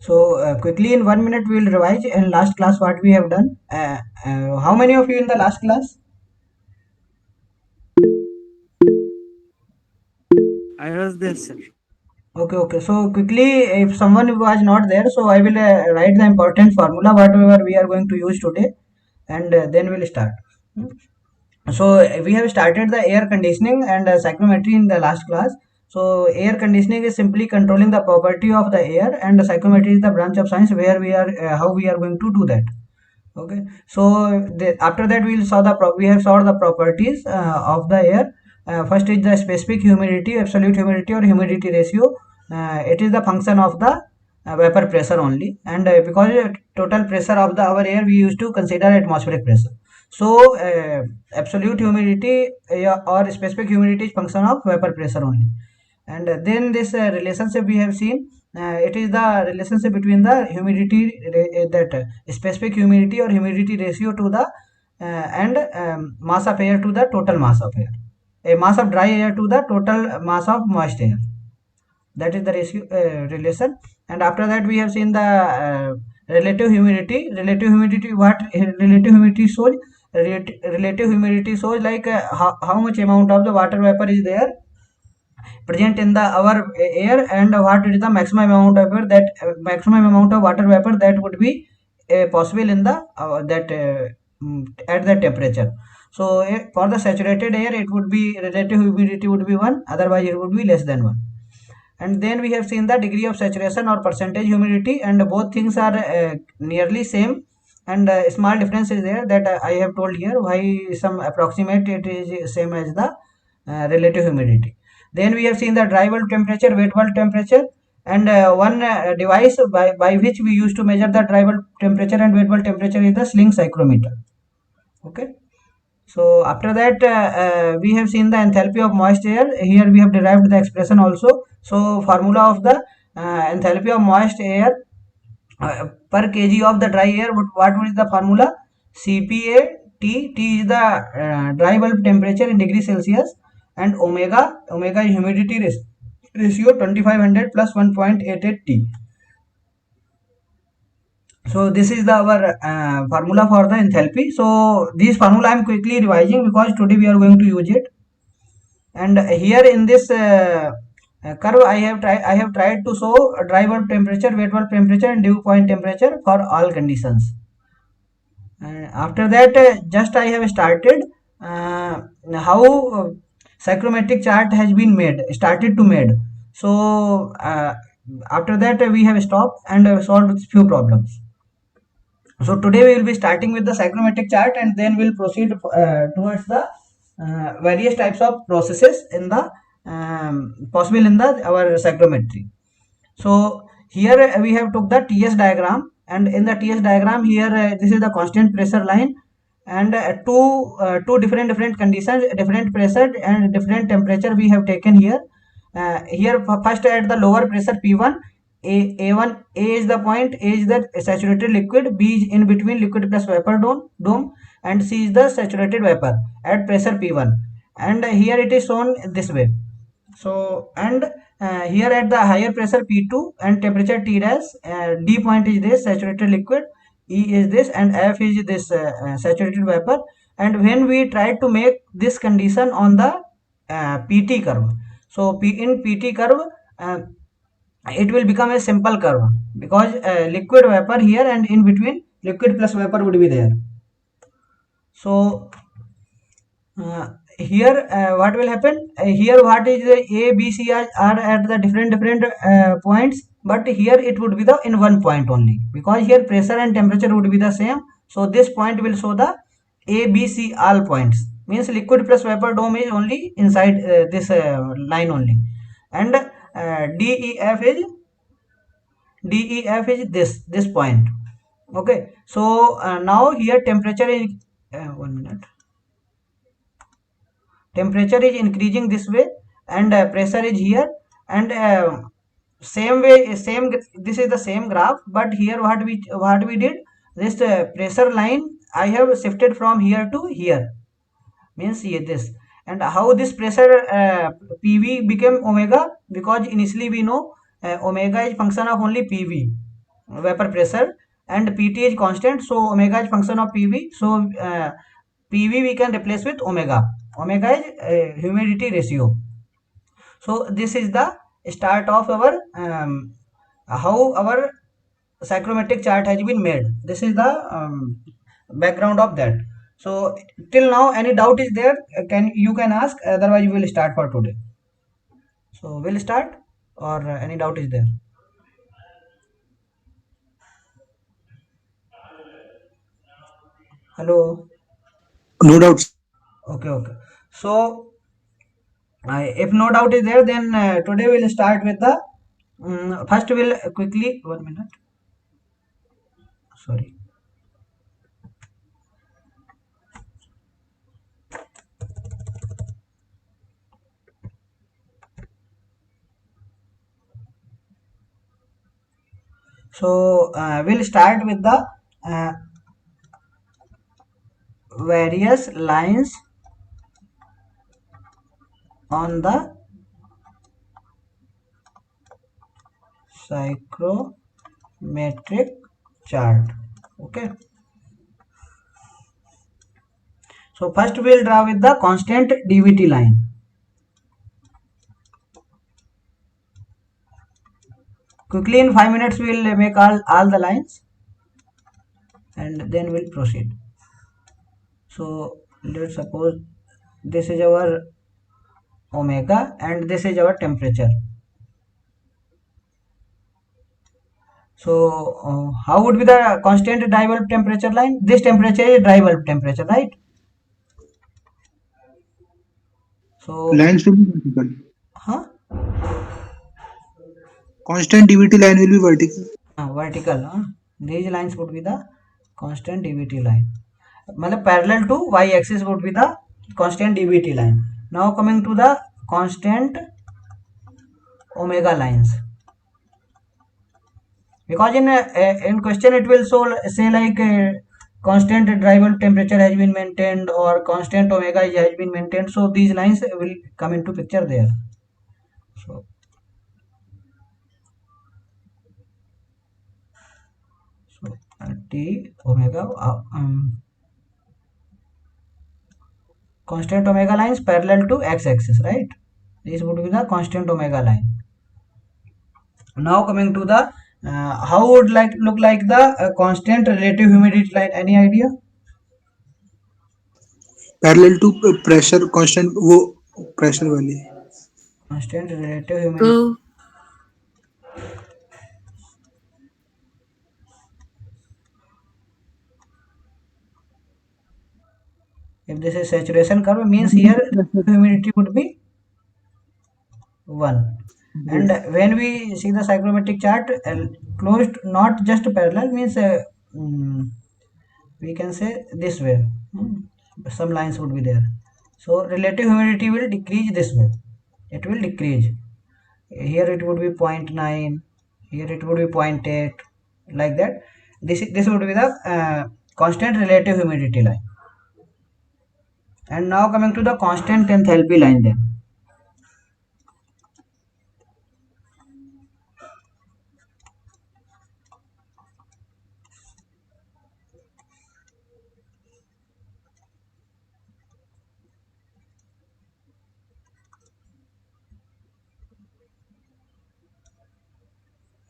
So quickly in 1 minute we will revise in last class what we have done. How many of you in the last class? I was there, sir. Okay. So quickly, if someone was not there, so I will write the important formula whatever we are going to use today, and then we'll start. So we have started the air conditioning and psychrometry in the last class. So air conditioning is simply controlling the property of the air, and psychrometry is the branch of science where we are how we are going to do that. Okay, so after that we have saw the properties of the air. First is the specific humidity, absolute humidity or humidity ratio. It is the function of the vapor pressure only, and because total pressure of the our air we used to consider atmospheric pressure. So absolute humidity or specific humidity is function of vapor pressure only. And then this relationship we have seen, it is the relationship between the that specific humidity or humidity ratio to the and mass of air to the total mass of air, a mass of dry air to the total mass of moist air. That is the ratio relation. And after that we have seen the relative humidity. What relative humidity shows? Relative humidity shows like how much amount of the water vapor is there present in the our air, and what is the maximum amount of vapor that maximum amount of water vapor that would be possible in the that at that temperature. So for the saturated air it would be relative humidity would be 1, otherwise it would be less than 1. And then we have seen the degree of saturation or percentage humidity, and both things are nearly same, and small difference is there that I have told here why some approximate it is same as the relative humidity. Then we have seen the dry bulb temperature, wet bulb temperature, and one device by which we used to measure the dry bulb temperature and wet bulb temperature is the sling psychrometer. Okay. So after that, we have seen the enthalpy of moist air. Here we have derived the expression also. So formula of the enthalpy of moist air per kg of the dry air. What is the formula? CPA T. T is the dry bulb temperature in degree Celsius, and omega is humidity ratio 2500 plus 1.88 T. So this is the our formula for the enthalpy. So this formula I am quickly revising because today we are going to use it. And here in this curve I have tried to show dry bulb temperature, wet bulb temperature, and dew point temperature for all conditions. And after that, just I have started how psychrometric chart has been started to made. So after that we have stopped and solved few problems. So today we will be starting with the psychrometric chart, and then we'll proceed towards the various types of processes in the possible in the our psychrometry. So here we have took the TS diagram, and in the TS diagram here this is the constant pressure line, and two different conditions, different pressure and different temperature we have taken here. Here first at the lower pressure P1, A1, A is the point, A is the saturated liquid, B is in between liquid plus vapor dome, and C is the saturated vapor at pressure P1. And here it is shown this way. So and here at the higher pressure P2 and temperature T dash, D point is this saturated liquid, E is this, and F is this saturated vapor. And when we try to make this condition on the PT curve, so in PT curve, uh, it will become a simple curve because liquid vapor here and in between liquid plus vapor would be there. So here what will happen, here what is the A B C are at the different points, but here it would be the in one point only because here pressure and temperature would be the same. So this point will show the A B C all points, means liquid plus vapor dome is only inside this line only. And DEF is this point. Okay, so now here temperature is 1 minute, temperature is increasing this way, and pressure is here, and same way same this is the same graph, but here what we did, this pressure line I have shifted from here to here, means here this. And how this pressure PV became omega, because initially we know omega is function of only PV. vapor pressure, and Pt is constant, so omega is function of Pv. So Pv we can replace with omega. Omega is humidity ratio. So this is the start of our how our psychrometric chart has been made. This is the background of that. So till now any doubt is there, can you can ask, otherwise we will start for today. So we'll start, or any doubt is there? Hello. No doubt. Okay, okay. So if no doubt is there, then today we'll start with the first we'll quickly, 1 minute, sorry. So we'll start with the uh, various lines on the psychrometric chart. Okay. So first we'll draw with the constant DVT line. Quickly in 5 minutes we'll make all the lines and then we'll proceed. So let's suppose this is our omega and this is our temperature. So how would be the constant dry bulb temperature line? This temperature is dry bulb temperature, right? So Lines will be vertical. huh? Constant DVT line will be vertical. Vertical. These lines would be the constant DVT line. मतलब parallel to y-axis would be the constant DVT line. Now coming to the constant omega lines. Because in question it will so say like constant dry bulb temperature has been maintained or constant omega has been maintained. So these lines will come into picture there. So T omega constant omega lines parallel to x-axis, right? This would be the constant omega line. Now coming to the how would like look like the constant relative humidity line? Any idea? Parallel to pressure constant वो pressure वाली. Constant relative humidity. So, If this is saturation curve, means here humidity would be 1. And Yes. when we see the psychrometric chart, closed not just parallel means we can say this way. Some lines would be there. So relative humidity will decrease this way. It will decrease. Here it would be 0.9, here it would be 0.8, like that. This would be the constant relative humidity line. And now coming to the constant enthalpy line then.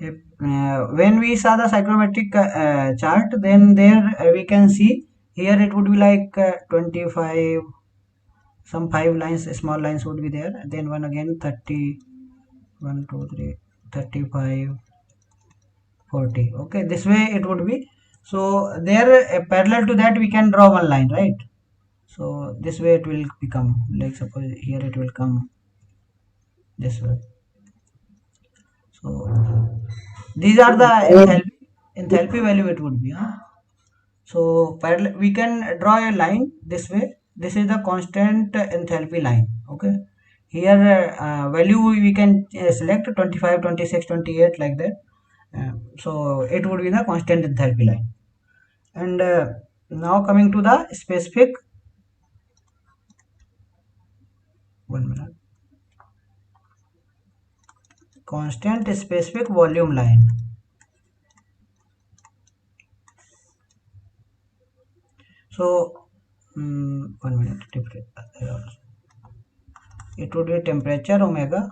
If, when we saw the psychrometric chart, then there we can see here it would be like 25, some 5 lines, small lines would be there, then one again 30, 1 2 3 35, 40. Okay, this way it would be. So there parallel to that we can draw one line, right? So this way it will become like, suppose here it will come this way. So these are the enthalpy value it would be. So parallel, we can draw a line this way. This is the constant enthalpy line. Okay. Here value we can select 25, 26, 28, like that. So it would be the constant enthalpy line. And now coming to the specific, 1 minute, constant specific volume line. So 1 minute, it would be temperature omega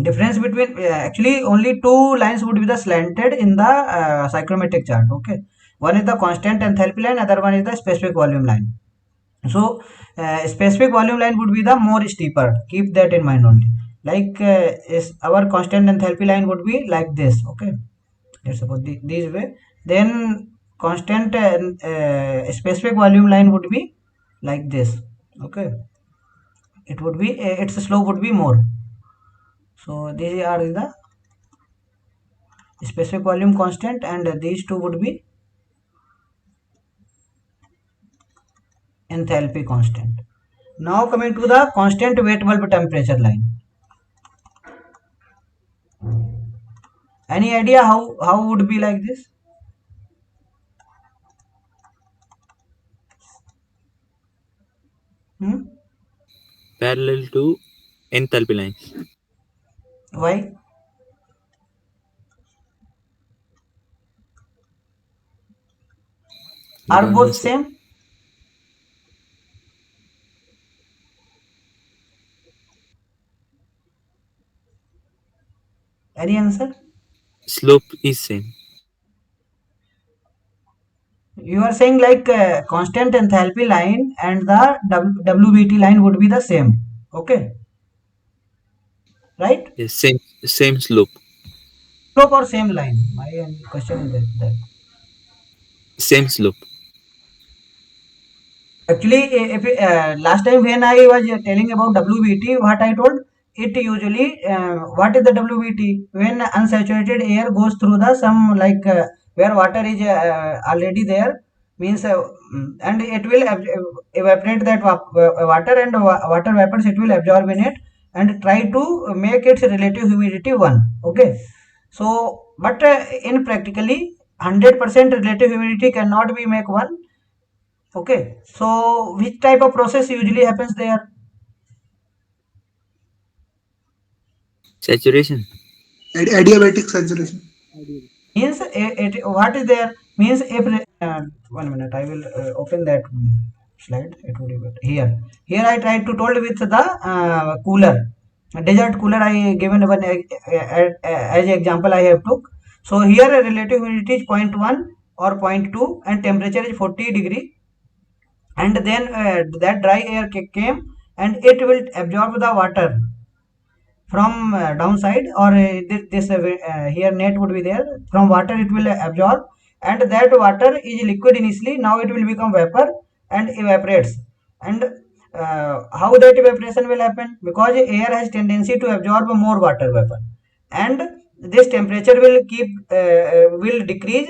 difference between actually only two lines would be the slanted in the psychrometric chart. Okay, one is the constant enthalpy line, other one is the specific volume line. So specific volume line would be the more steeper, keep that in mind only. Like is our constant enthalpy line would be like this. Okay, let's suppose this way. Then constant specific volume line would be like this. Okay, it would be its slope would be more. So these are the specific volume constant, and these two would be enthalpy constant. Now coming to the constant wet bulb temperature line. Any idea how would be like this? Hmm? Parallel to enthalpy lines. Why? I Are don't know, both sir. same? Any answer? Slope is same. You are saying like constant enthalpy line and the WBT line would be the same. Okay, right? Yes, same slope. Slope or same line? My question is that. Same slope. Actually, if last time when I was telling about WBT, what I told, it usually what is the WBT? When unsaturated air goes through the some like where water is already there, means and it will evaporate that water, and water vapors it will absorb in it and try to make its relative humidity 1. Okay, so but in practically 100% relative humidity cannot be make 1. Okay, so which type of process usually happens there? Saturation. Adiabatic saturation. Means what is there? Means if 1 minute, I will open that slide. It would be better. Here I tried to told with the cooler, desert cooler. I given one as example I have took. So here relative humidity is 0.1 or 0.2 and temperature is 40 degree, and then that dry air came and it will absorb the water from downside, or here net would be there. From water it will absorb, and that water is liquid initially, now it will become vapor and evaporates. And how that evaporation will happen? Because air has tendency to absorb more water vapor, and this temperature will keep will decrease.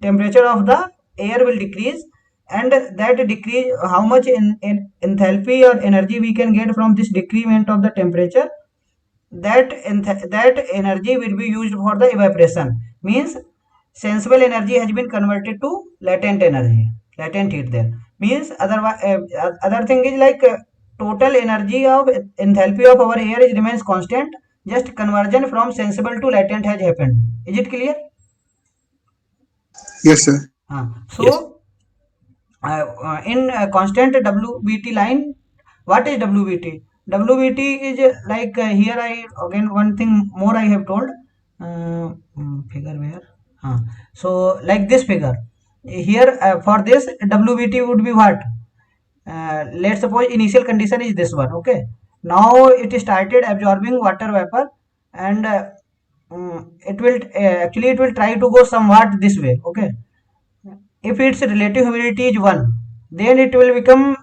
Temperature of the air will decrease, and that decrease, how much in enthalpy or energy we can get from this decrement of the temperature, that energy will be used for the evaporation. Means sensible energy has been converted to latent energy, latent heat there. Means other thing is like total energy of enthalpy of our air is remains constant, just conversion from sensible to latent has happened. Is it clear? Yes, sir. Yes. So in constant WBT line, what is WBT? WBT is like here I again one thing more I have told. Figure where? So like this figure. Here for this WBT would be what? Let's suppose initial condition is this one. Okay. Now it started absorbing water vapor, and it will actually it will try to go somewhat this way. Okay, if its relative humidity is 1, then it will become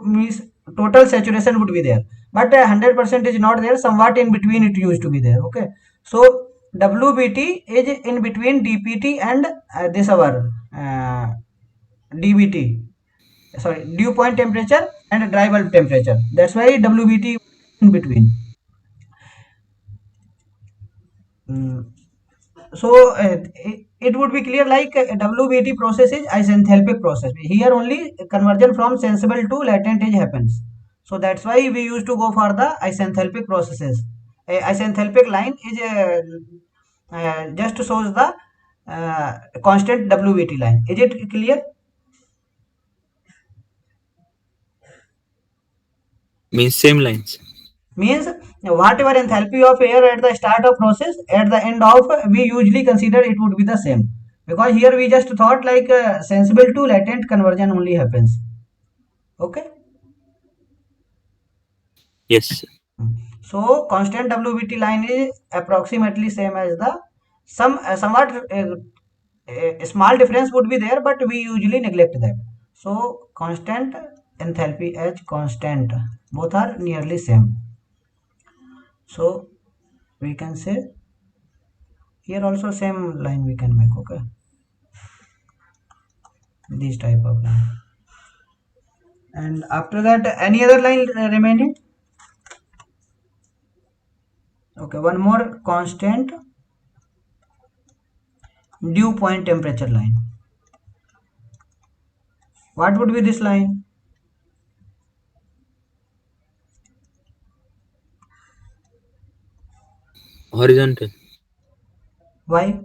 means total saturation would be there, but 100% is not there, somewhat in between it used to be there. Okay, so WBT is in between DPT and this our DBT, sorry, dew point temperature and dry bulb temperature. That's why WBT in between. Mm. So it would be clear like WBT process is isenthalpic process. Here only conversion from sensible to latent age happens. So that's why we used to go for the isenthalpic processes. isenthalpic line is just shows the constant WBT line. Is it clear? Means same lines. Means whatever enthalpy of air at the start of process, at the end of, we usually consider it would be the same, because here we just thought like sensible to latent conversion only happens. Okay. Yes. So constant WBT line is approximately same as the somewhat a small difference would be there, but we usually neglect that. So constant enthalpy H constant, both are nearly same. So we can say here also same line we can make. Okay, this type of line, and after that any other line remaining. Okay, one more constant dew point temperature line. What would be this line? Horizontal. Why?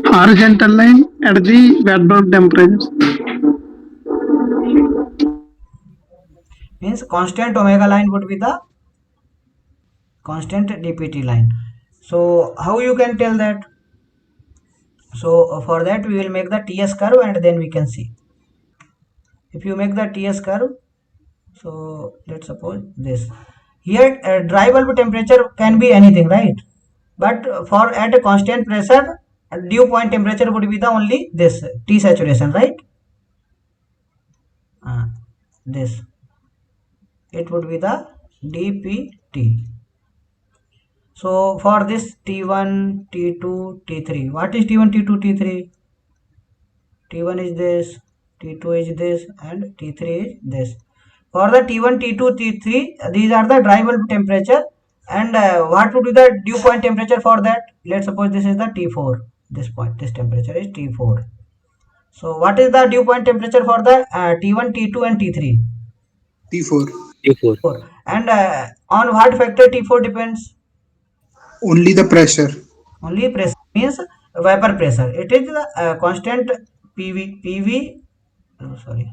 Horizontal line at the bedrock temperatures. Means constant omega line would be the constant dpt line. So how you can tell that? So for that we will make the TS curve and then we can see. If you make the TS curve, so let's suppose this. Here dry bulb temperature can be anything, right? But for at a constant pressure, dew point temperature would be the only this T saturation, right? This, it would be the dpt. So for this T1, T2, T3, what is T1, T2, T3? T1 is this, T2 is this, and T3 is this. For the T1, T2, T3, these are the dry bulb temperature. And what would be the dew point temperature for that? Let's suppose this is the T4. This point, this temperature is T4. So what is the dew point temperature for the T1, T2, and T3? T4. T4. And on what factor T4 depends? Only the pressure. Only pressure, means vapor pressure. It is the constant PV. Oh, sorry.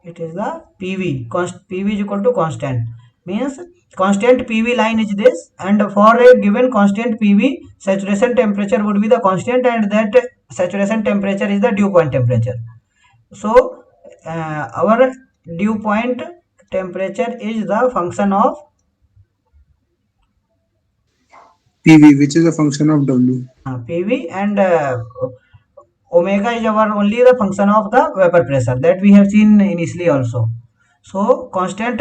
It is the PV. PV is equal to constant. Means constant PV line is this, and for a given constant PV, saturation temperature would be the constant, and that saturation temperature is the dew point temperature. So our dew point temperature is the function of PV, which is a function of W. PV, and omega is our only the function of the vapor pressure that we have seen initially also. So constant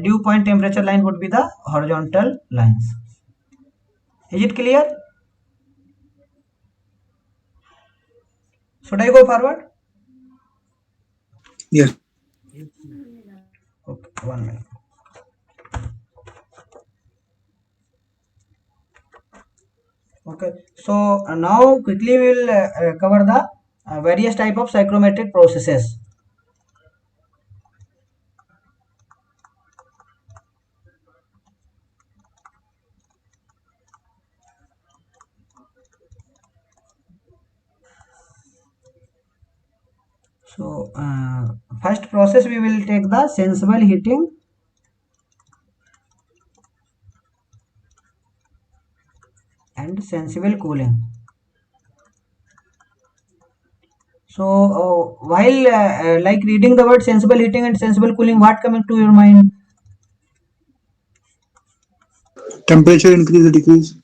dew point temperature line would be the horizontal lines. Is it clear? Should I go forward? Yes. Okay, 1 minute. Okay, so now quickly we will cover the various type of psychrometric processes. So first process we will take the sensible heating and sensible cooling. So while like reading the word sensible heating and sensible cooling, what coming to your mind? Temperature increase or decrease?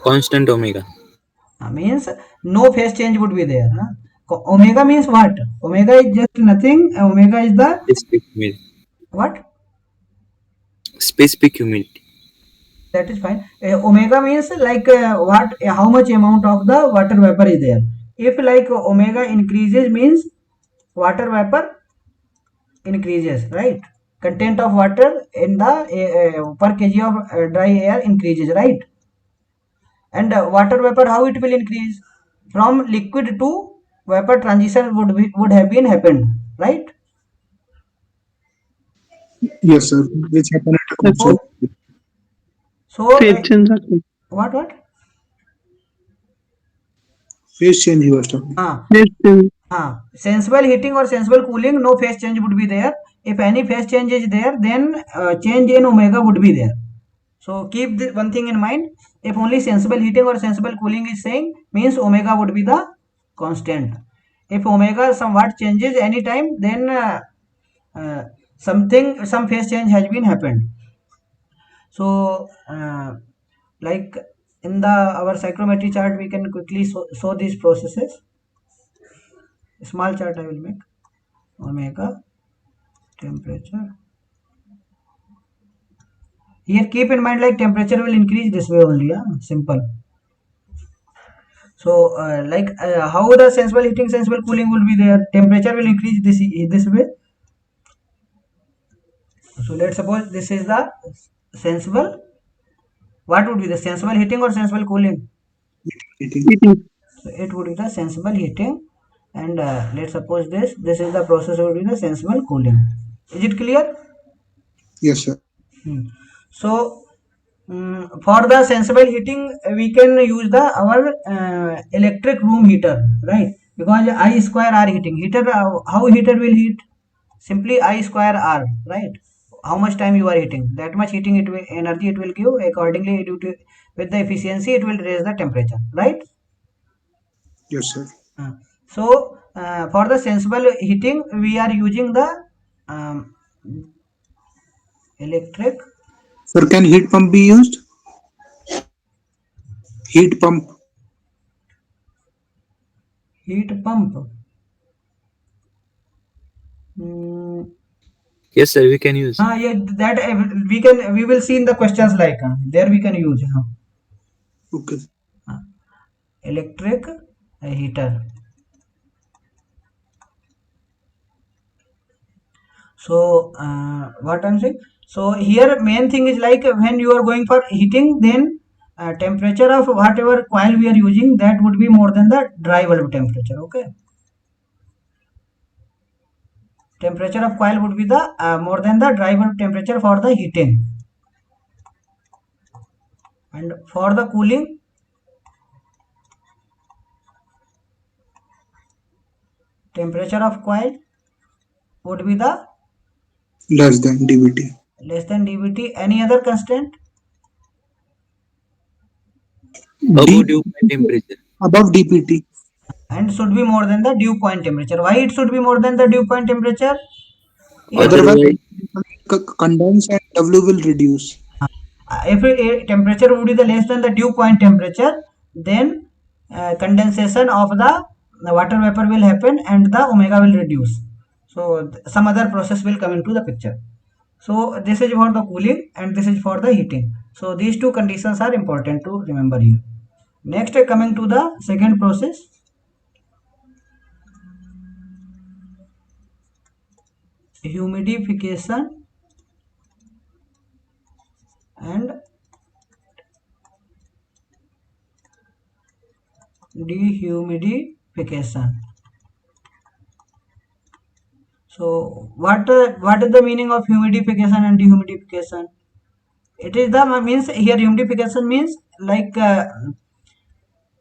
Constant omega. Means no phase change would be there. Omega means what? Omega is just nothing. Omega is the Specific humidity. what? Specific humidity. That is fine. Omega means like what? How much amount of the water vapor is there? If like omega increases means water vapor increases, right? Content of water in the per kg of dry air increases, right? And water vapor, how it will increase? From liquid to vapor transition would have been happened, right? Yes, sir. Which happen at a constant. So phase change occur. what? Phase change he was talking. Ah, Phase change. sensible heating or sensible cooling, no phase change would be there. If any phase change is there, then change in omega would be there. So keep this one thing in mind. If only sensible heating or sensible cooling is saying, means omega would be the constant. If omega somewhat changes anytime, then uh, some phase change has been happened. So like in the our psychrometry chart, we can quickly show these processes. Small chart I will make. Omega, temperature. Here keep in mind, like temperature will increase this way only. Simple. So how the sensible heating, sensible cooling will be there. Temperature will increase this way. So let's suppose this is the sensible. What would be the sensible heating or sensible cooling? Heating. Heating. So it would be the sensible heating, and let's suppose this is the process would be the sensible cooling. Is it clear? Yes, sir. So for the sensible heating, we can use the our electric room heater, right? Because I square R heating. Heater, how heater will heat? Simply I square R, right? How much time you are heating, that much heating it will, energy it will give. Accordingly, due to with the efficiency, it will raise the temperature, right? Yes, sir. So for the sensible heating, we are using the um, electric Sir, can heat pump be used? Heat pump. heat pump. Mm, Yes, sir. We can use. yeah, that we will see in the questions, like there we can use Okay. electric heater. So what I'm saying, so here main thing is like when you are going for heating, then temperature of whatever coil we are using, that would be more than the dry bulb temperature. Okay, temperature of coil would be the more than the dry bulb temperature for the heating, and for the cooling, temperature of coil would be the Less than dBT. less than dBT. Any other constant? Above D dew point temperature. above dPT. And should be more than the dew point temperature. Why it should be more than the dew point temperature? If Otherwise, Otherwise, condense and W will reduce. if a temperature would be the less than the dew point temperature, then condensation of the water vapor will happen and the omega will reduce. So some other process will come into the picture. So this is for the cooling and this is for the heating. So these two conditions are important to remember here. Next, coming to the second process, humidification and dehumidification. So what is the meaning of humidification and dehumidification? It is the means here humidification means like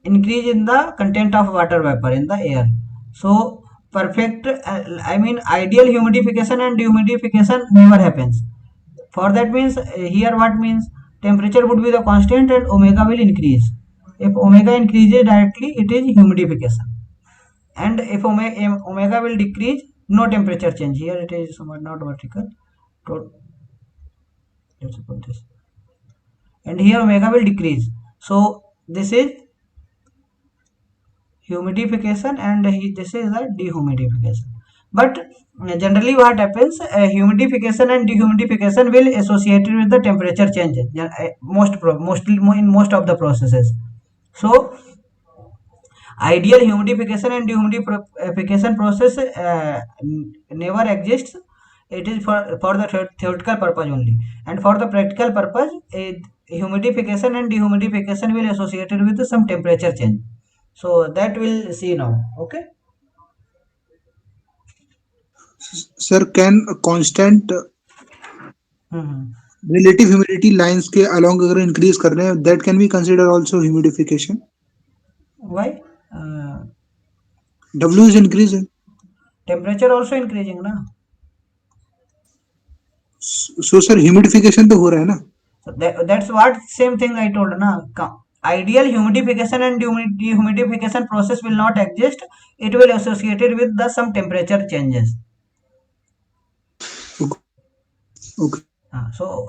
increase in the content of water vapor in the air. So perfect, I mean ideal humidification and dehumidification never happens. For that means here what means, temperature would be the constant and omega will increase. If omega increases directly, it is humidification. And if omega will decrease, no temperature change. Here it is somewhat not vertical. Let's put this. And here omega will decrease. So this is humidification and this is the dehumidification. But generally what happens, humidification and dehumidification will associated with the temperature change, mostly in most of the processes. So ideal humidification and dehumidification process never exists. It is for the theoretical purpose only, and for the practical purpose, humidification and dehumidification will associated with some temperature change. So that we'll see now. Okay. Sir, can a constant relative humidity lines के along अगर increase कर रहे हैं, that can be consider also humidification. Why? W is increasing. Temperature also increasing ना. So sir humidification तो हो रहा है ना. So that's what same thing I told na. Ideal humidification and dehumidification process will not exist. It will associated with the some temperature changes. Okay. So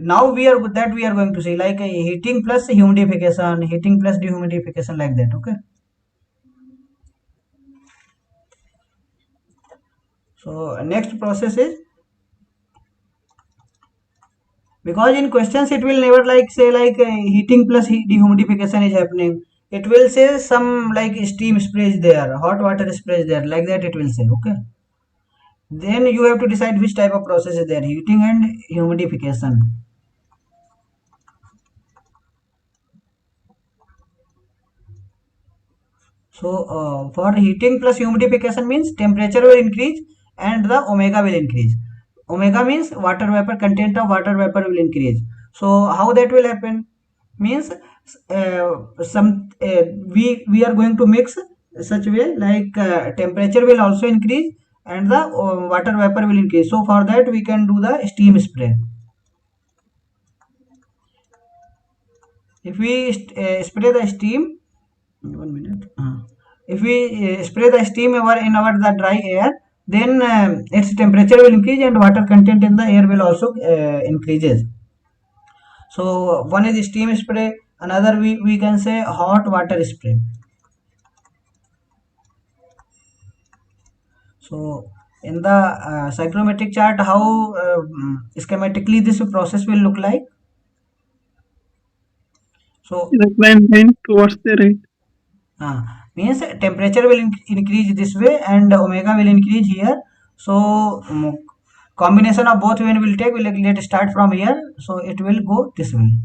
now we are going to see like heating plus humidification, heating plus dehumidification, like that. Okay. So next process is, because in questions it will never like say like heating plus dehumidification is happening. It will say some like steam spray is there, hot water spray is there, like that it will say. Okay. Then you have to decide which type of process is there, heating and humidification. So for heating plus humidification means temperature will increase and the omega will increase. Omega means water vapor, content of water vapor will increase. So how that will happen means we are going to mix such way like temperature will also increase and the water vapor will increase. So for that we can do the steam spray. If we spray the steam, 1 minute. If we spray the steam in our the dry air, then its temperature will increase and water content in the air will also increases. So one is steam spray, another we can say hot water spray. So in the psychrometric chart, how schematically this process will look like. So Incline towards the right. Means temperature will increase this way and omega will increase here. So combination of both when will take, will let start from here. So it will go this way.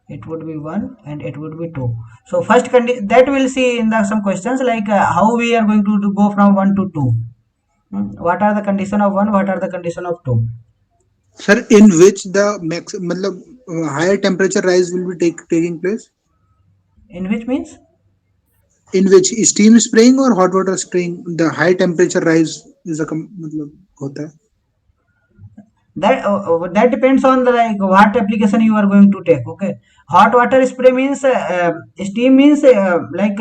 It would be 1 and it would be 2. So first that we'll see in the some questions like how we are going to go from 1 to 2. What are the condition of 1? What are the condition of 2? Sir, in which the max, मतलब higher temperature rise will be taking place? In which means? In which steam spraying or hot water spraying, the high temperature rise is a मतलब होता है. That depends on the like what application you are going to take. Okay, hot water spray means steam means like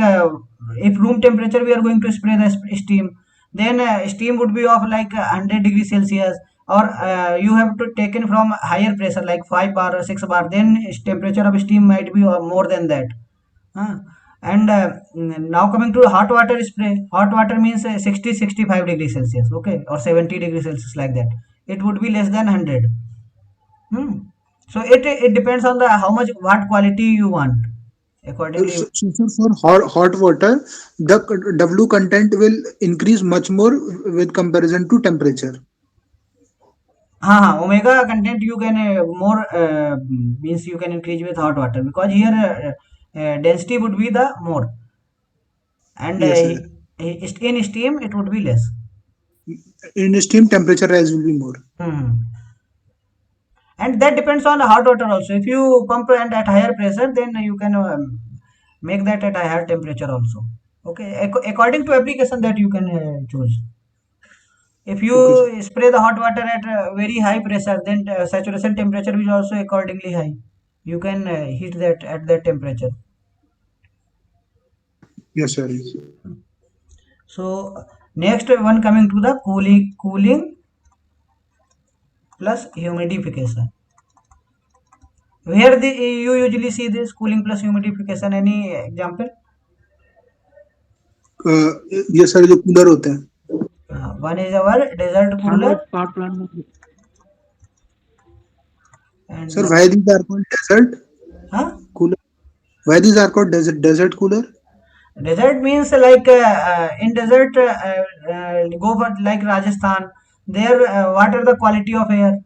if room temperature we are going to spray the steam, then steam would be of like 100 degrees Celsius, or you have to taken from higher pressure like 5 bar or 6 bar, then temperature of steam might be more than that. And now coming to hot water spray, hot water means 60-65 degrees Celsius, okay, or 70 degrees Celsius, like that. It would be less than 100. So it depends on the how much, what quality you want. Accordingly, So for hot water, the W content will increase much more with comparison to temperature. omega content you can more means you can increase with hot water, because here density would be the more, and Yes, sir. in steam it would be less. In steam, temperature rise will be more. And that depends on the hot water also. If you pump and at higher pressure, then you can make that at a higher temperature also. Okay, according to application that you can choose. If you Okay, spray the hot water at very high pressure, then saturation temperature is also accordingly high. You can heat that at that temperature. yes, sir. So next one, coming to the cooling plus humidification. Where you usually see this cooling plus humidification? Any example? ये सारे जो cooler होते हैं. One is our desert cooler, Power plant. and Sir, why these are called desert cooler? Why these are called desert cooler? desert means like in desert go for like Rajasthan. There, what are the quality of air?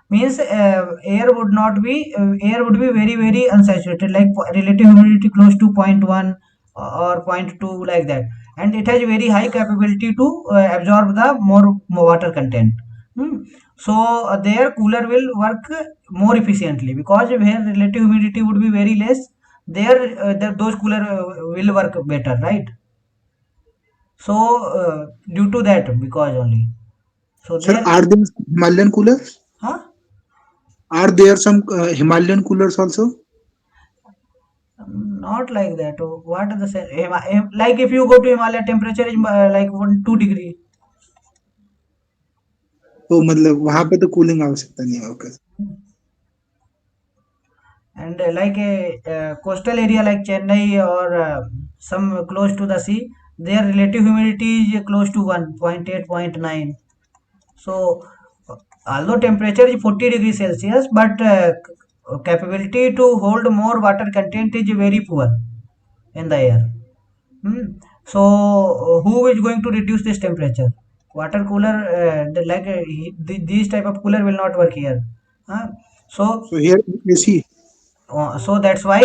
Means air would not be air would be very very unsaturated, like relative humidity close to 0.1 or 0.2, like that, and it has very high capability to absorb the more water content. Hmm. So their cooler will work more efficiently because where relative humidity would be very less, those cooler will work better, right? So due to that, because only. So Sir, there, are there Himalayan coolers? huh? Are there some Himalayan coolers also? Not like that. What are the like if you go to Himalaya, temperature is like 2 degree. तो मतलब वहां पे तो cooling आवश्यकता नहीं है. Okay. And like a coastal area like Chennai or some close to the sea, their relative humidity is close to 1.8, 0.9. So although temperature is 40 degrees Celsius, but capability to hold more water content is very poor in the air. Hmm. So who is going to reduce this temperature? Water cooler, these type of cooler will not work here. Huh? So So here AC. so that's why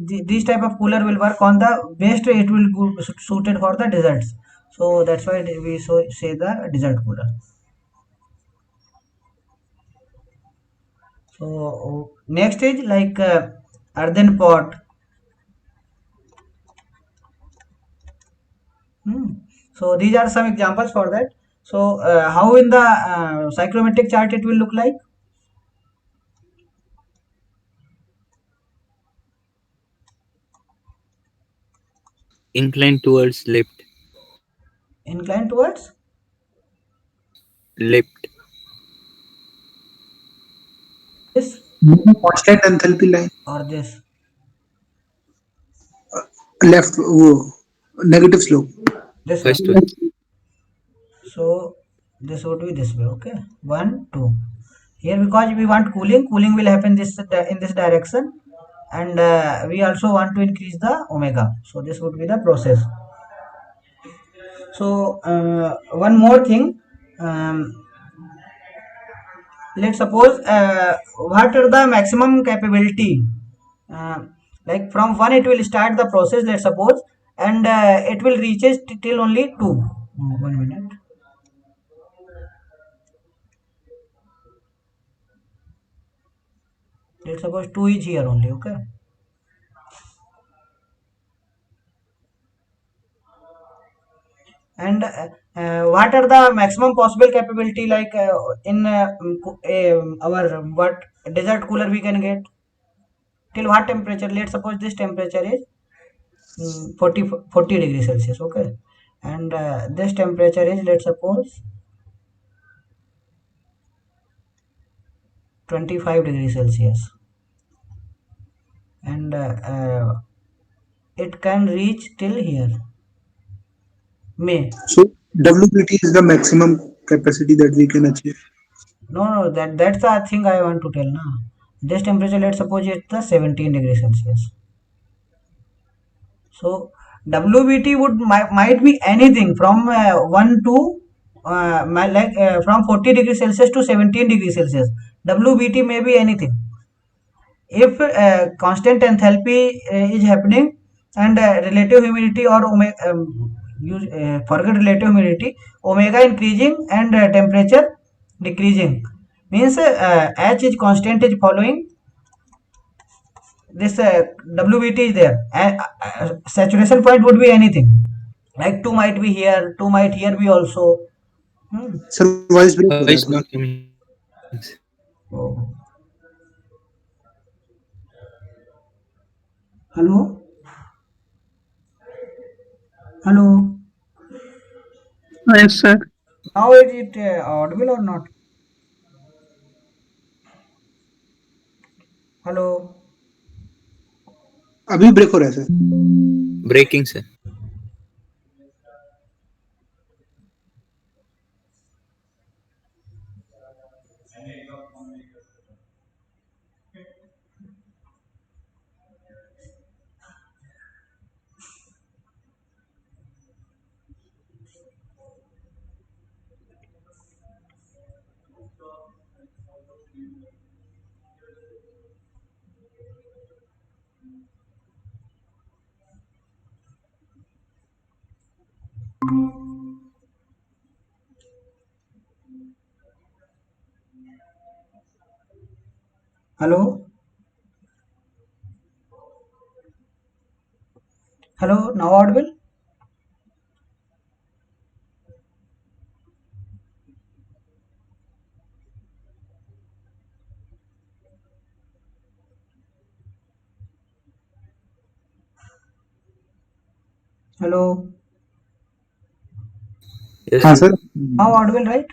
these type of cooler will work on the best. It will suited for the deserts. So that's why we say the desert cooler. So next is like earthen pot. Hmm. So these are some examples for that. So how in the psychrometric chart it will look like? Incline towards left. Inclined towards Left. this Constant enthalpy line. or this. Left वो negative slope. This one. First one. So this would be this way. Okay, 1 2 here because we want cooling will happen this in this direction, and we also want to increase the omega. So this would be the process. So one more thing, um, let's suppose what are the maximum capability, uh, like from 1 it will start the process, let's suppose, and it will reaches till only 2. 1 minute. Let's suppose 2 is here only. Okay. And what are the maximum possible capability, like in our what desert cooler we can get till what temperature? Let's suppose this temperature is 40 degrees Celsius. Okay. And this temperature is, let's suppose, 25 degrees Celsius. And it can reach till here, May. So WBT is the maximum capacity that we can achieve. No, that's the thing I want to tell now. This temperature, let's suppose it's the 17 degrees Celsius. So WBT might be anything from 1 to from 40 degrees Celsius to 17 degrees Celsius. WBT may be anything. If constant enthalpy is happening, and relative humidity or forget relative humidity, omega increasing and temperature decreasing, means H is constant is following this, WBT is there, and saturation point would be anything, like 2 might be here, 2 might here be also. Hmm. Sir, voice break हो रहा है Voice थोड़ा. not coming. Oh. Hello, hello. Yes, sir. Now is it audible or not? Hello. अभी break हो रहा है sir. Breaking, sir. Hello, hello, now audible? Hello, Yes, हाँ sir. Sir. now audible, right?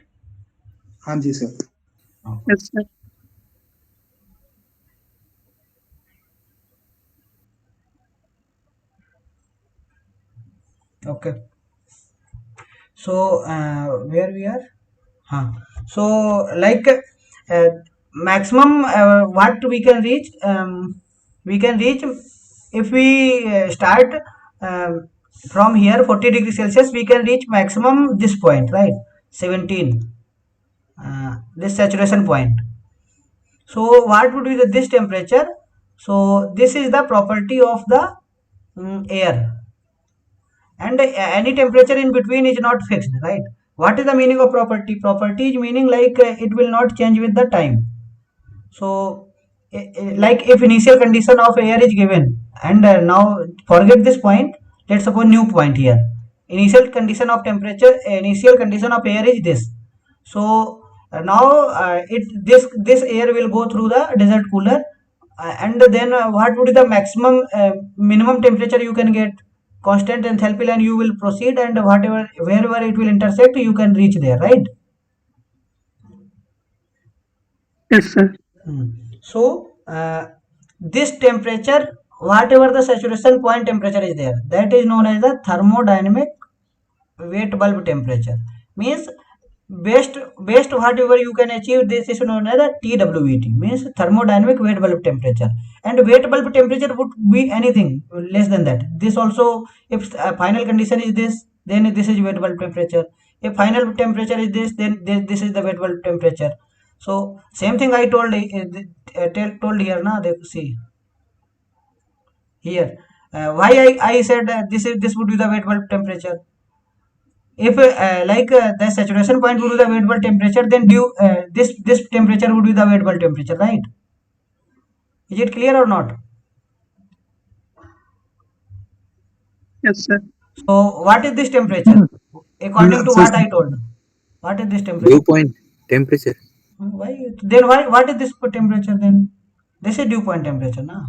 हाँ जी sir. Yes, sir. Okay. So where we are? Huh. So like maximum what we can reach if we start um, from here 40 degrees Celsius, we can reach maximum this point, right? 17, this saturation point. So what would be this temperature? So this is the property of the air, and any temperature in between is not fixed, right? What is the meaning of property? Property is meaning like it will not change with the time. So like if initial condition of air is given, and now forget this point, let's suppose new point here. Initial condition of temperature, initial condition of air is this. So now it this air will go through the desert cooler, and then what would be the maximum minimum temperature you can get? Constant enthalpy line you will proceed, and whatever wherever it will intersect you can reach there, right? Yes, sir. So this temperature, whatever the saturation point temperature is there, that is known as the thermodynamic wet bulb temperature. Means best whatever you can achieve, this is known as the TWET, means thermodynamic wet bulb temperature. And wet bulb temperature would be anything less than that. This also, if final condition is this, then this is wet bulb temperature. If final temperature is this, then this is the wet bulb temperature. So same thing I told told here now. See here, why I said this would be the wet bulb temperature. If the saturation point would be the wet bulb temperature, then this temperature would be the wet bulb temperature, right? Is it clear or not? Yes, sir. So what is this temperature according to what I told? What is this temperature? Dew point temperature. Why then? Why what is this temperature then? This is dew point temperature, na?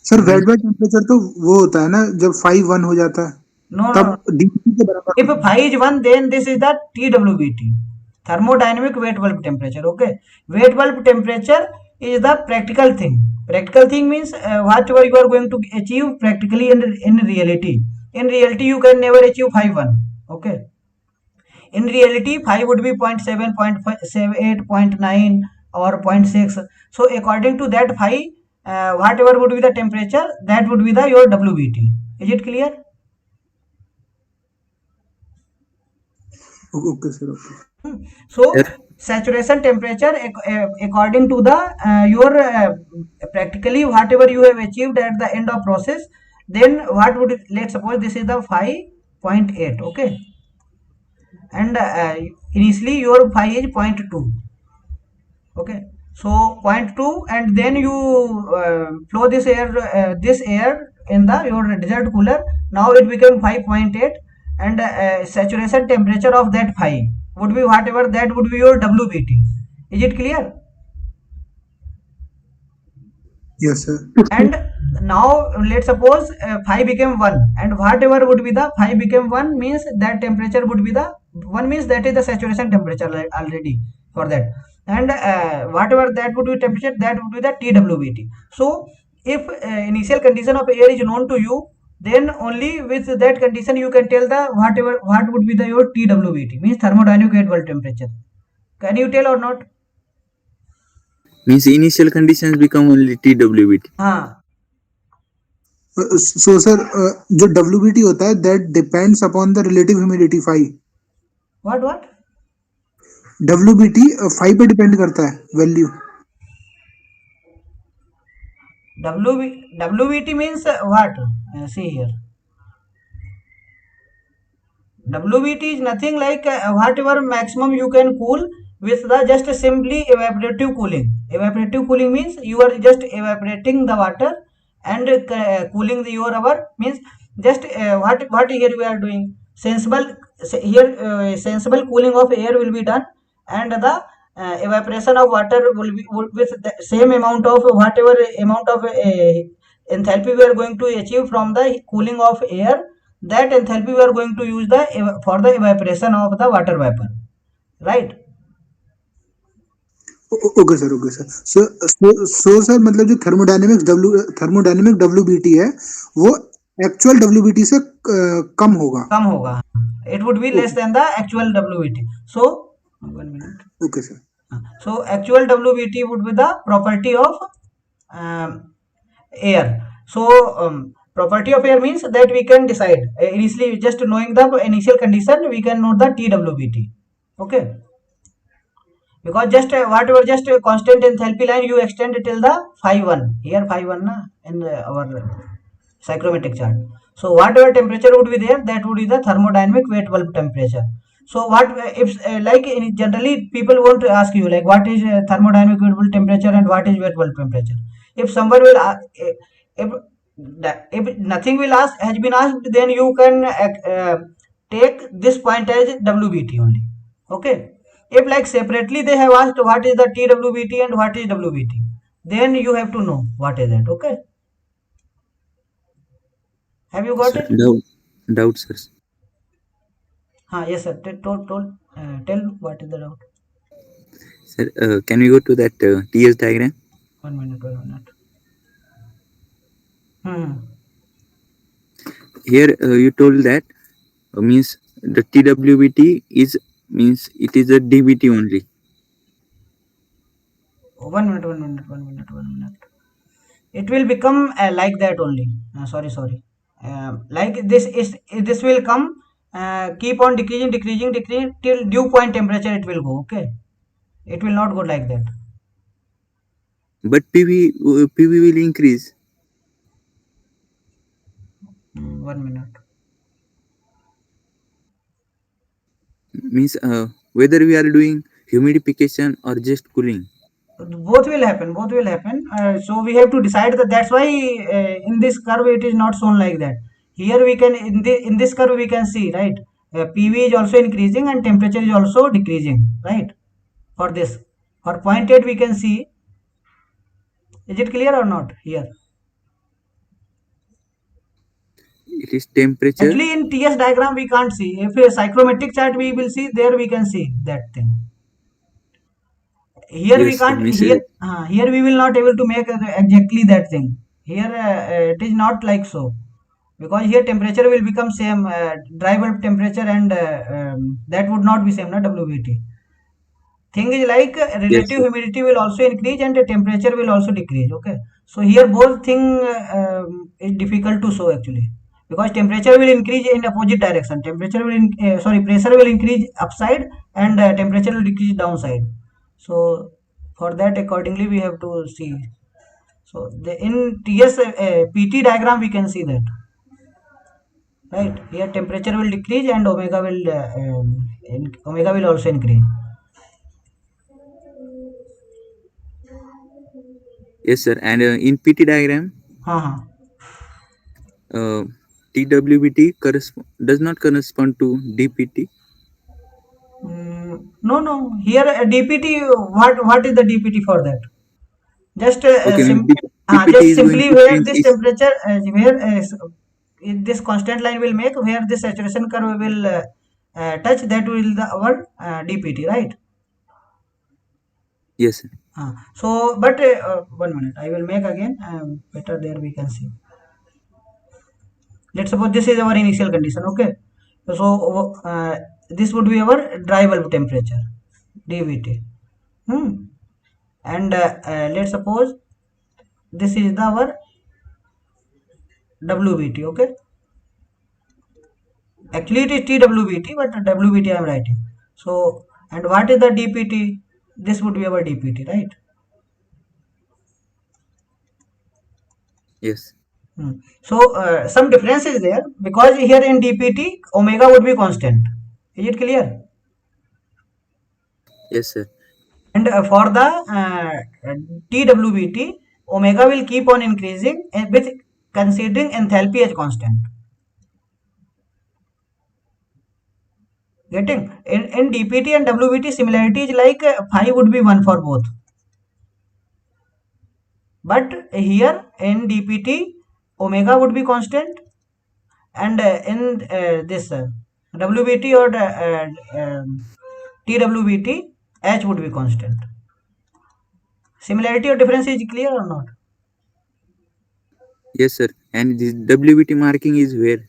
Sir weight by temperature तो वो होता है ना जब 5 1 हो जाता है No, no, तब no. डीसी के बराबर If phi is 1, then this is the TWBT, thermodynamic wet bulb temperature. Okay, wet bulb temperature is the practical thing. Practical thing means whatever you are going to achieve practically in reality. In reality, you can never achieve phi 1. Okay, in reality, phi would be 0 0.7, 0.78, 0.9, or 0.6. So according to that phi, whatever would be the temperature, that would be the your WBT. Is it clear? Okay sir okay So Sir, saturation temperature according to the your practically whatever you have achieved at the end of process, then what would let's suppose this is the 5.8. Okay, and initially your phi is 0.2. Okay, so 0.2, and then you flow this air in the your desert cooler. Now it became 5.8, and saturation temperature of that phi would be whatever that would be your WBT. Is it clear? Yes sir And now let's suppose phi became 1, and whatever would be the phi became 1 means that temperature would be the 1, means that is the saturation temperature already for that. And whatever that would be temperature, that would be the TWBT. So if initial condition of air is known to you, then only with that condition you can tell the what would be the your TWBT, means thermodynamic wet bulb temperature. Can you tell or not? means initial conditions become only TWBT. हाँ, so sir जो WBT होता है that depends upon the relative humidity 5 what WBT 5 पे depend करता है value WBT means what? See here. WBT is nothing like whatever maximum you can cool with the just simply evaporative cooling. Evaporative cooling means you are just evaporating the water, and cooling your hour means just what here we are doing. Sensible cooling of air will be done, and the evaporation of water will be with the same amount of whatever amount of enthalpy we are going to achieve from the cooling of air. That enthalpy we are going to use for the evaporation of the water vapor, right? Okay sir, okay sir. So sir, मतलब जो thermodynamic WBT है वो actual WBT से कम होगा. कम होगा. It would be less than the actual WBT. So 1 minute. Okay sir. So actual WBT would be the property of air. So property of air means that we can decide initially, just knowing the initial condition we can know the TWBT. Okay, because just whatever just constant enthalpy line you extend till the phi 1, here phi 1 na, in our psychrometric chart. So whatever temperature would be there, that would be the thermodynamic wet bulb temperature. So what if like generally people want to ask you like what is thermodynamic wet bulb temperature and what is wet bulb temperature. If someone will if nothing will ask has been asked, then you can take this point as WBT only. Okay, if like separately they have asked what is the TWBT and what is WBT, then you have to know what is that. Okay, have you got Sir, it? doubt, sir. Yes sir, tell what is the doubt. Sir, can we go to that TS diagram? 1 minute, 1 minute. Here you told that means the TWBT is means it is a DBT only. 1 minute, 1 minute, 1 minute, 1 minute. It will become like that only. Sorry. Like this will come, keep on decreasing till dew point temperature it will go. Okay, it will not go like that. But PV will increase. 1 minute. Means whether we are doing humidification or just cooling. Both will happen. So we have to decide that. That's why in this curve it is not shown like that. Here we can in this curve we can see, right, PV is also increasing and temperature is also decreasing, right? For this, for point 8 we can see. Is it clear or not here? It is temperature. Actually in TS diagram we can't see. If a psychrometric chart we will see, there we can see that thing. Here yes, we can't. Here we will not able to make exactly that thing. Here it is not like so, because here temperature will become same, dry bulb temperature, and that would not be same, na WBT. Thing is like relative yes, humidity will also increase and the temperature will also decrease. Okay, so here both thing is difficult to show actually, because temperature will increase in opposite direction. Pressure will increase upside and temperature will decrease downside. So for that accordingly we have to see. So in TS PT diagram we can see that, right? Here temperature will decrease and omega will also increase. yes, sir. And in PT diagram, TWBT does not correspond to DPT. No. Here DPT. What is the DPT for that? Just Okay, DPT just is going simply to where change this is temperature this constant line will make, where this saturation curve will touch, that will our DPT, right? yes, sir. So but 1 minute, I will make again, better there we can see. Let's suppose this is our initial condition. Okay, so this would be our dry bulb temperature, dVT. And let's suppose this is our WBT. Okay, actually it is TWBT, but WBT I am writing. So and what is the DPT? This would be our DPT, right? Yes, So some difference is there, because here in DPT omega would be constant. Is it clear? yes, sir. And for the TWBT, omega will keep on increasing with considering enthalpy as constant. Getting in DPT and WBT, similarity is like phi would be 1 for both. But here in DPT, omega would be constant, and in this WBT or TWBT, H would be constant. Similarity or difference is clear or not? Yes, sir. And this WBT marking is where?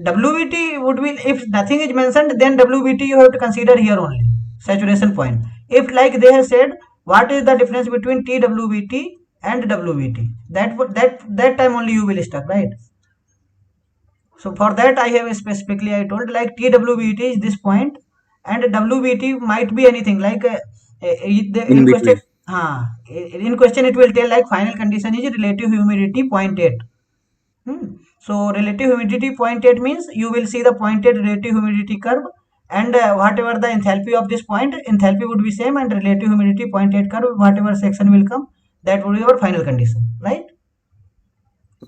WBT would be, if nothing is mentioned, then WBT you have to consider here only, saturation point. If like they have said, what is the difference between TWBT and WBT? That time only you will stuck, right? So for that I have specifically I told like TWBT is this point, and WBT might be anything like In in question. between. In question it will tell like final condition is relative humidity 0.8. So relative humidity 0.8 means you will see the 0.8 relative humidity curve, and whatever the enthalpy of this point, enthalpy would be same, and relative humidity 0.8 curve, whatever section will come, that would be our final condition, right?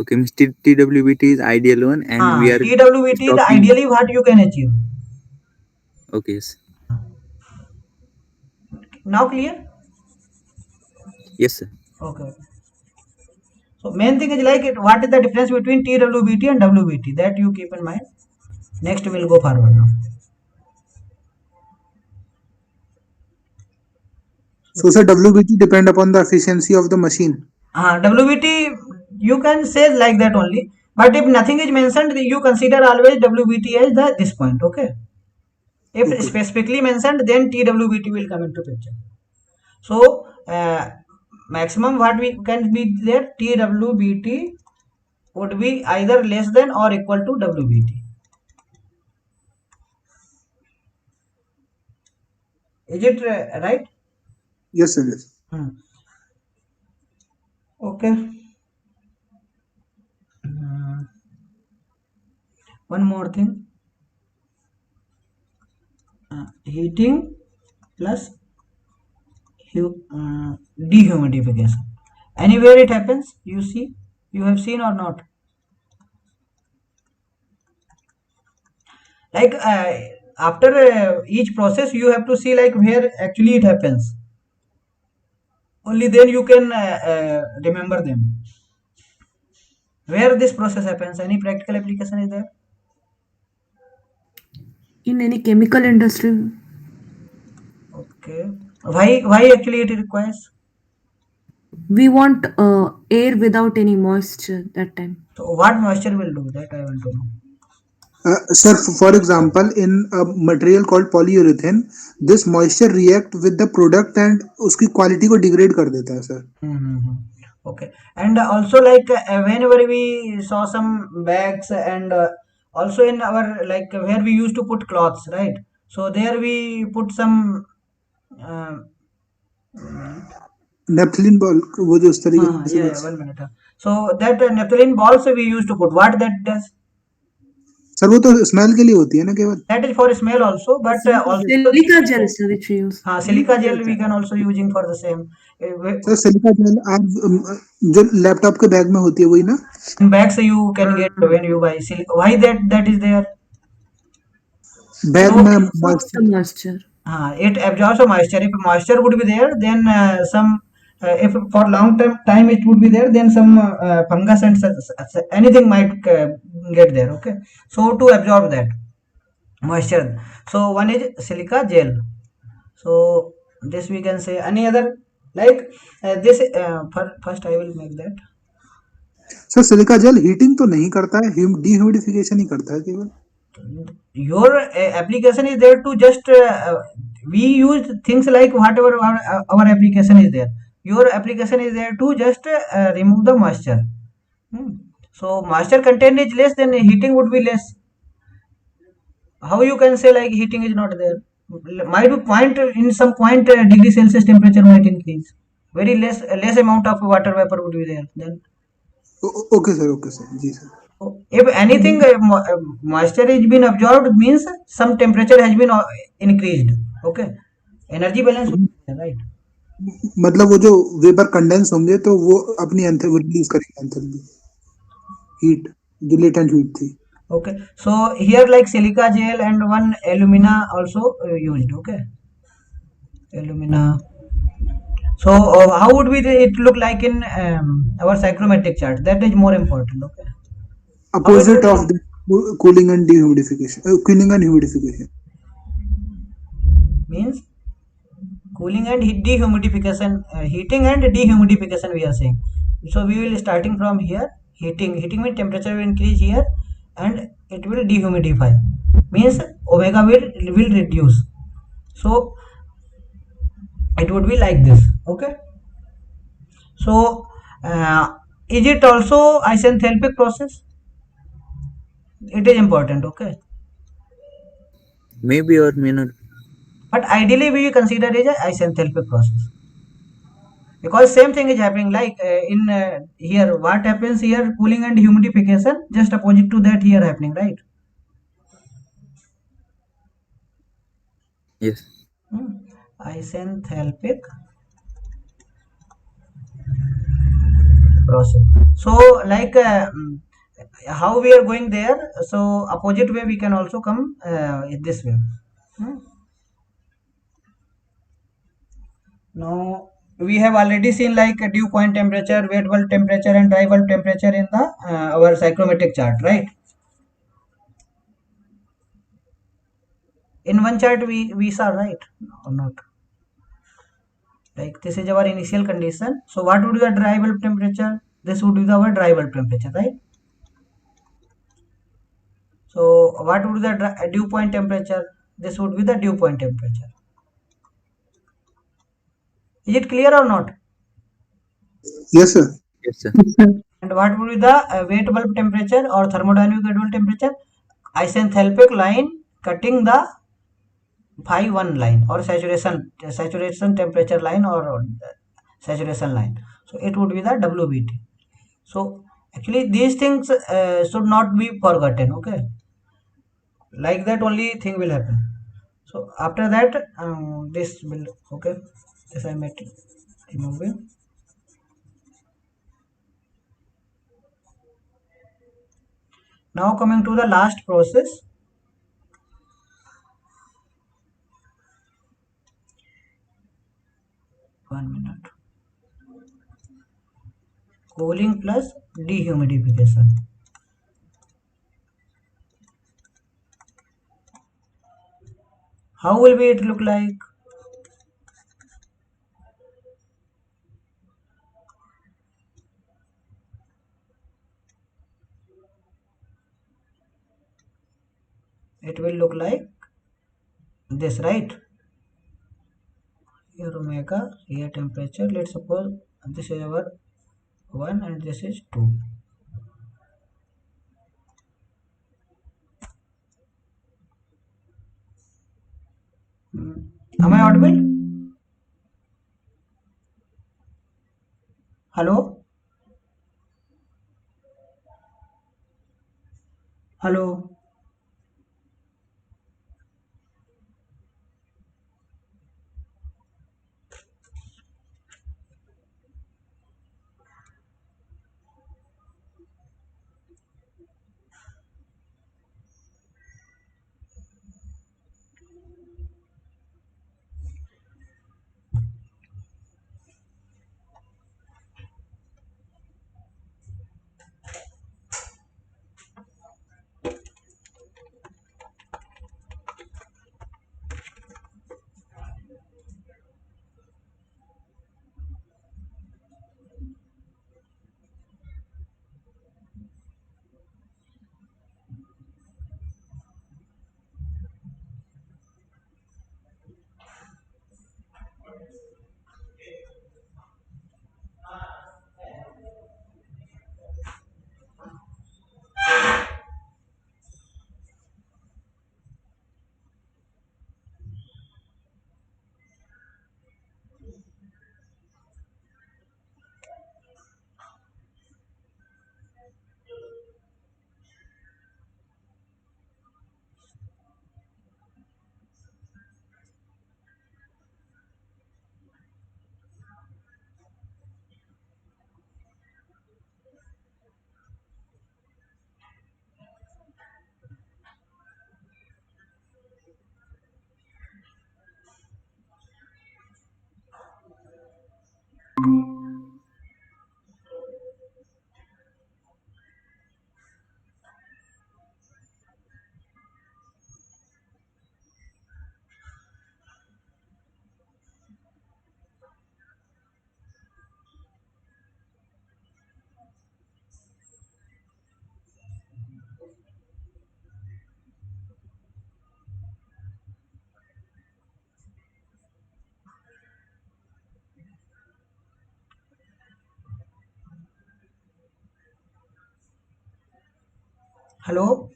Okay, means TWBT is ideal one, and we are TWBT the stopping. ideally what you can achieve. Okay, yes. Now clear? Yes, sir. Okay. So main thing is like what is the difference between TWBT and WBT, that you keep in mind. Next we will go forward now. So sir, WBT depend upon the efficiency of the machine. WBT you can say like that only, but if nothing is mentioned, you consider always WBT as this point. Okay. If Okay. specifically mentioned, then TWBT will come into picture. So maximum what we can be there, TWBT would be either less than or equal to WBT. Is it right? Yes, sir. Yes. Okay. One more thing. Heating plus dehumidification. Anywhere it happens, you see, you have seen or not? Like after each process, you have to see like where actually it happens. Only then you can remember them. Where this process happens, any practical application is there? In any chemical industry, Okay. Why actually it requires? we want air without any moisture that time. So what moisture will do that I want to know. Sir, for example, in a material called polyurethane, this moisture react with the product and उसकी quality को degrade कर देता है, sir. Okay. And also like whenever we saw some bags, and also in our like where we used to put cloths, right? So there we put some uh, Naphthalene ball वो जो उस तरीके से yeah, 1 minute. So that naphthalene balls we used to put, what that does? Sir वो तो smell के लिए होती है ना केवल. That is for smell also, but also Silica gel, sir, which we use. silica gel we can also using for the same. Sir silica gel आप जो लैपटॉप के बैग में होती है वही ना. In bags you can get when you buy silica. Why that is there? Bag So में Absorbs the moisture. it absorbs the moisture. If moisture would be there, then some if for long time it would be there, then some fungus and anything might get there. Okay, so to absorb that moisture, so one is silica gel. So this we can say. Any other like this? First I will make that. Sir silica gel heating तो नहीं करता है, dehumidification ही करता है केवल. Your application is there to just we use things like whatever our application is there. Your application is there to just remove the moisture. So moisture content is less, then heating would be less. How you can say like heating is not there? Might be point in some point degree Celsius temperature might increase. Very less amount of water vapor would be there. Then okay sir जी sir. if anything moisture has been absorbed means some temperature has been increased. Okay, energy balance would be there, right? मतलब वो जो vapour condense होंगे तो वो अपनी release करेंगे enthalpy, heat, जो लेटेंट हीट थी. Okay, so here like silica gel and one alumina also used. Okay, alumina. So how would we it look like in our psychrometric chart? That is more important. Okay, how it Opposite would of look the cooling and dehumidification, cooling and humidification. means cooling and dehumidification, heating and dehumidification. We are saying. So we will starting from here. Heating means temperature will increase here, and it will dehumidify. Means omega will reduce. So it would be like this. Okay. So, is it also isenthalpic process? It is important, okay. Maybe or may not. But ideally, we consider it as isenthalpic process because same thing is happening. Like in here, what happens here? Cooling and humidification, just opposite to that here happening, right? Yes. Hmm. Isenthalpic process. So, like how we are going there? So, opposite way we can also come this way. Hmm. Now we have already seen like dew point temperature, wet bulb temperature, and dry bulb temperature in the our psychrometric chart, right? In one chart we saw, right, or not? Like this is our initial condition. So what would be the dry bulb temperature? This would be our dry bulb temperature, right? So what would be the dew point temperature? This would be the dew point temperature. Is it clear or not? Yes, sir. Yes, sir. Yes, sir. And what would be the wet bulb temperature or thermodynamic wet bulb temperature? Isenthalpic line cutting the phi 1 line or saturation temperature line or saturation line. So it would be the WBT. So actually these things should not be forgotten. Okay, like that only thing will happen. So after that this will, okay, this I might remove it. Now coming to the last process. 1 minute. Cooling plus dehumidification. How will be it look like? It will look like this, right? Here omega, here temperature. Let's suppose this is our 1 and this is 2. Am I audible? Hello? Hello? Hello.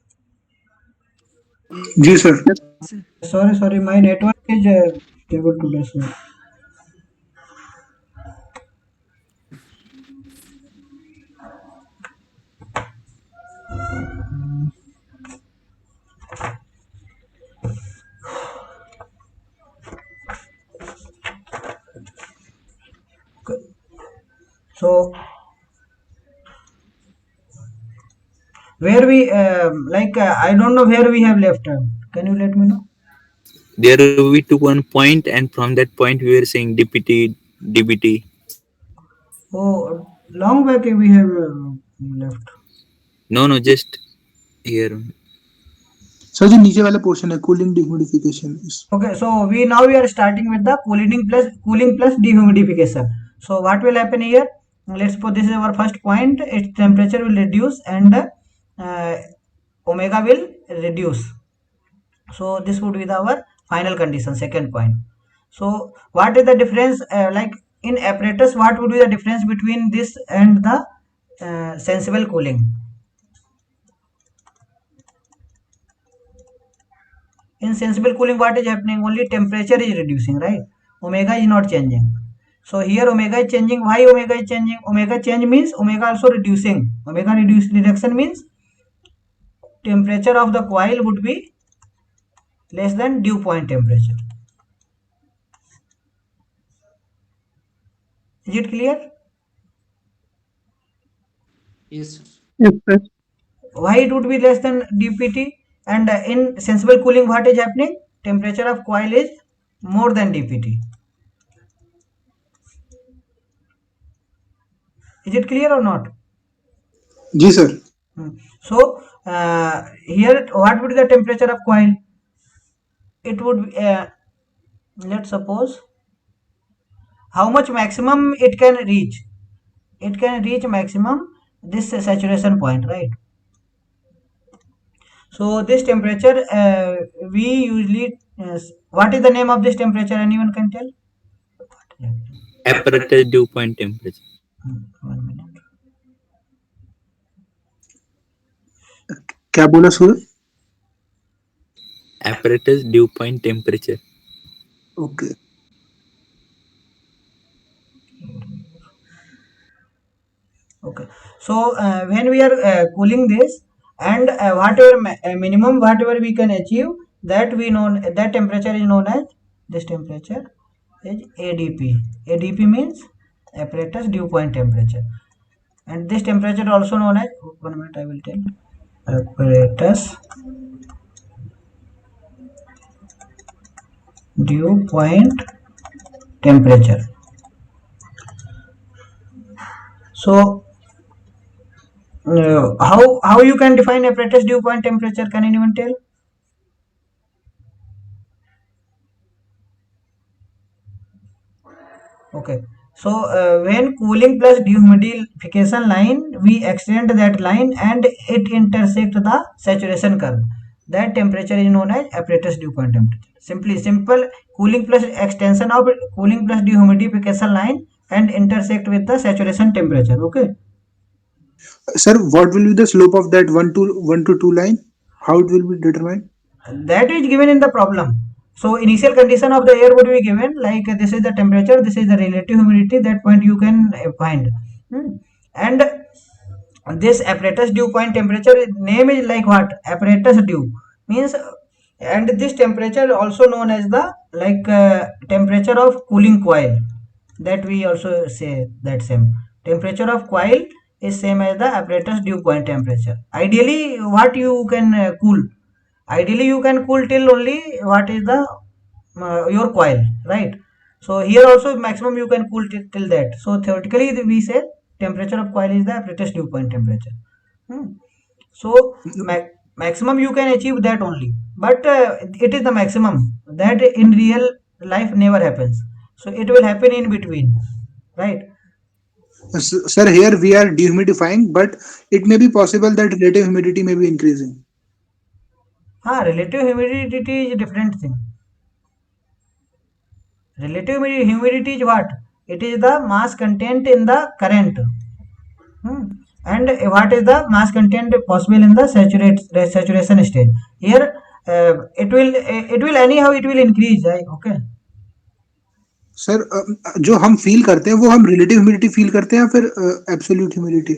जी sir. Sorry, my network is stable today, sir. So where we I don't know where we have left. Can you let me know? There we took one point, and from that point we were saying DPT, DBT. Oh, long back we have left. No, just here. Sir जो नीचे वाला portion है cooling dehumidification. Okay, so we are starting with the cooling plus dehumidification. So what will happen here? Let's suppose this is our first point. Its temperature will reduce and omega will reduce. So this would be our final condition, second point. So what is the difference? Like in apparatus, what would be the difference between this and the sensible cooling? In sensible cooling, what is happening? Only temperature is reducing, right? Omega is not changing. So here omega is changing. Why omega is changing? Omega change means omega also reducing. Reduction means temperature of the coil would be less than dew point temperature. Is it clear? Yes, sir. Yes, sir. Why it would be less than dpt? And in sensible cooling, what is happening? Temperature of coil is more than dpt. Is it clear or not? जी sir. So here what would be the temperature of coil? It would be, let's suppose how much maximum it can reach. It can reach maximum this saturation point, right? So this temperature we usually what is the name of this temperature? Anyone can tell? Apparatus dew point temperature. 1 minute. क्या बोला सूर्य? Apparatus dew point temperature. Okay. Okay. So when we are cooling this and whatever minimum whatever we can achieve, that we know that temperature is known as, this temperature is ADP. ADP means apparatus dew point temperature, and this temperature also known as, 1 minute I will tell, apparatus dew point temperature. So how you can define apparatus dew point temperature? Can anyone tell? Okay. So when cooling plus dehumidification line, we extend that line and it intersect the saturation curve. That temperature is known as apparatus dew point temperature. Simple cooling plus extension of cooling plus dehumidification line and intersect with the saturation temperature. Okay. Sir, what will be the slope of that 1 to 2 line? How it will be determined? That is given in the problem. So initial condition of the air would be given, like this is the temperature, this is the relative humidity, that point you can find. And this apparatus dew point temperature name is like what? Apparatus dew means, and this temperature also known as the temperature of cooling coil, that we also say that same temperature of coil is same as the apparatus dew point temperature. Ideally what you can cool? Ideally you can cool till only what is the your coil, right? So here also maximum you can cool till that. So theoretically we say temperature of coil is the apparatus dew point temperature. So maximum you can achieve that only, but it is the maximum that in real life never happens. So it will happen in between, right? Sir, here we are dehumidifying, but it may be possible that relative humidity may be increasing. Relative humidity is a different thing. Relative humidity is what? It is the mass content in the current. And and what is the mass content possible in the saturation stage. Here it will anyhow it will increase, right? Okay. Sir जो हम feel करते हैं वो हम relative humidity feel करते हैं या फिर absolute humidity?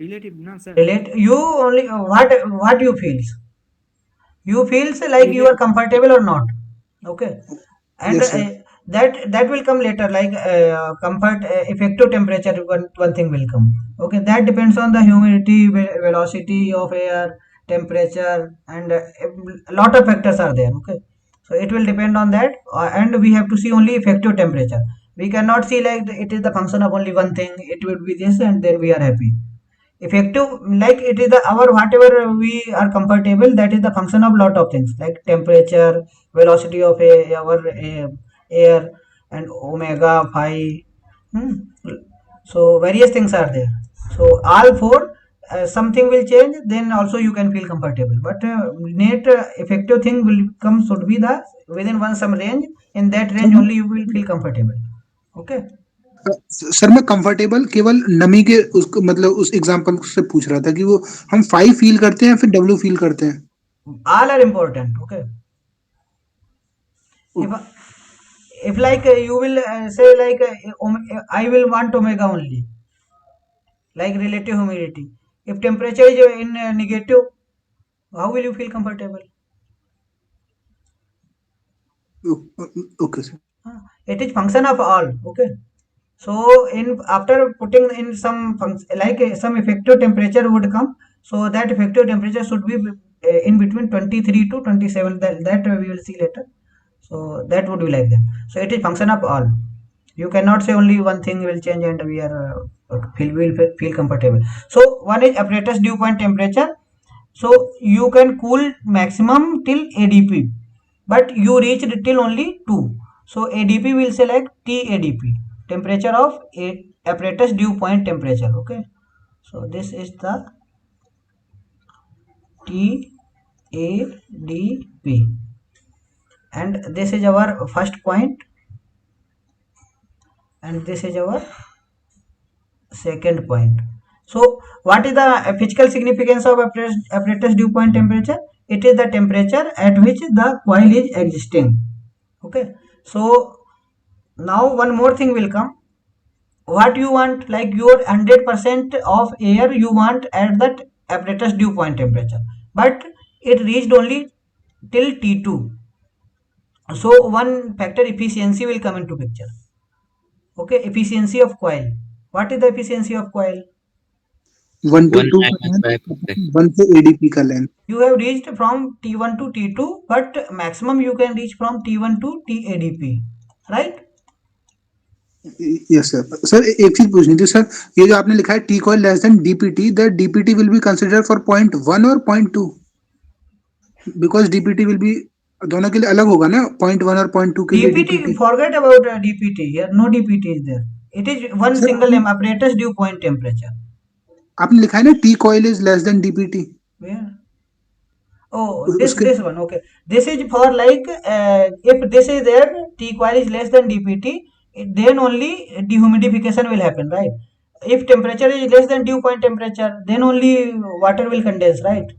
Relative, no, sir. Relate you only what you feels. You feels like you are Relative. comfortable or not. Okay. And Yes, sir. that will come later, like comfort effective temperature, one thing will come. Okay, that depends on the humidity, velocity of air, temperature, and a lot of factors are there. Okay, so it will depend on that, and we have to see only effective temperature. We cannot see like it is the function of only one thing, it would be this and then we are happy. Effective, like it is the our whatever we are comfortable, that is the function of lot of things like temperature, velocity of our air, and omega phi. hmm. So various things are there, so all four, something will change, then also you can feel comfortable, but net effective thing will come, should be the within one some range, in that range only you will feel comfortable. Okay. Sir मैं comfortable केवल नमी के उसको मतलब उस example से पूछ रहा था कि वो हम 5 फील करते हैं या फिर W फील करते हैं? All are important. Okay. If like you will say like I will want omega only, like relative humidity. If temperature is in negative, how will you feel comfortable? Okay sir. It is function of all. Okay. So in after putting in some like some effective temperature would come. So that effective temperature should be in between 23 to 27. That we will see later. So that would be like that. So it is function of all. You cannot say only one thing will change and we are feel comfortable. So one is apparatus dew point temperature. So you can cool maximum till ADP, but you reached till only 2. So ADP will select TADP, temperature of apparatus dew point temperature. Okay. So this is the TADP, and this is our first point, and this is our second point. So what is the physical significance of apparatus dew point temperature? It is the temperature at which the coil is existing. Okay. So now one more thing will come. What you want, like your 100% of air you want at that apparatus dew point temperature, but it reached only till T2. So one factor efficiency will come into picture. Okay, efficiency of coil. What is the efficiency of coil? 1 to 2 का 1 length, by 1 से ADP का length. You have reached from T1 to T2, but maximum you can reach from T1 to TADP, right? Yes sir. Sir एक चीज पूछनी थी sir, ये जो आपने लिखा है T coil less than DPT, that DPT will be considered for point 1 और point 2, because DPT will be दोनों के लिए अलग होगा ना, पॉइंट 1 और पॉइंट 2 के लिए DPT, DPT. forget about DPT. Here no DPT is there. It is one sir single name, apparatus dew point temperature. आपने लिखा है ना T coil is less than DPT. Where? Oh, उसके this one. Okay, this is for like if this is there, T coil is less than DPT, then only dehumidification will happen, right? If temperature is less than dew point temperature, then only water will condense, right?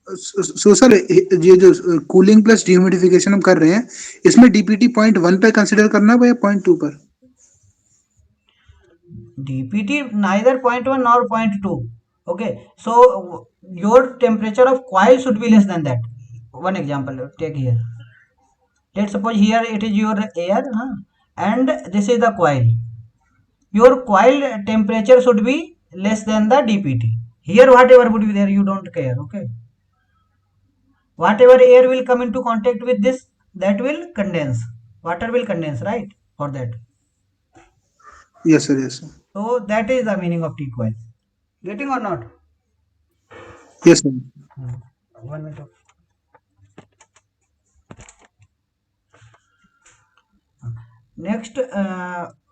So sir ये जो cooling plus dehumidification हम कर रहे हैं, इसमें DPT point 1 पे consider करना है या पॉइंट 2 पर? DPT neither 0.1 nor 0.2. Okay, so your temperature of coil should be less than that. One example take here. Let's suppose here it is your air, and this is the coil. Your coil temperature should be less than the DPT. Here whatever would be there, you don't care. Okay, whatever air will come into contact with this, that will condense, water will condense, right? For that. Yes sir, yes sir. So that is the meaning of T coil. Getting or not? Yes sir. 1 minute. Next,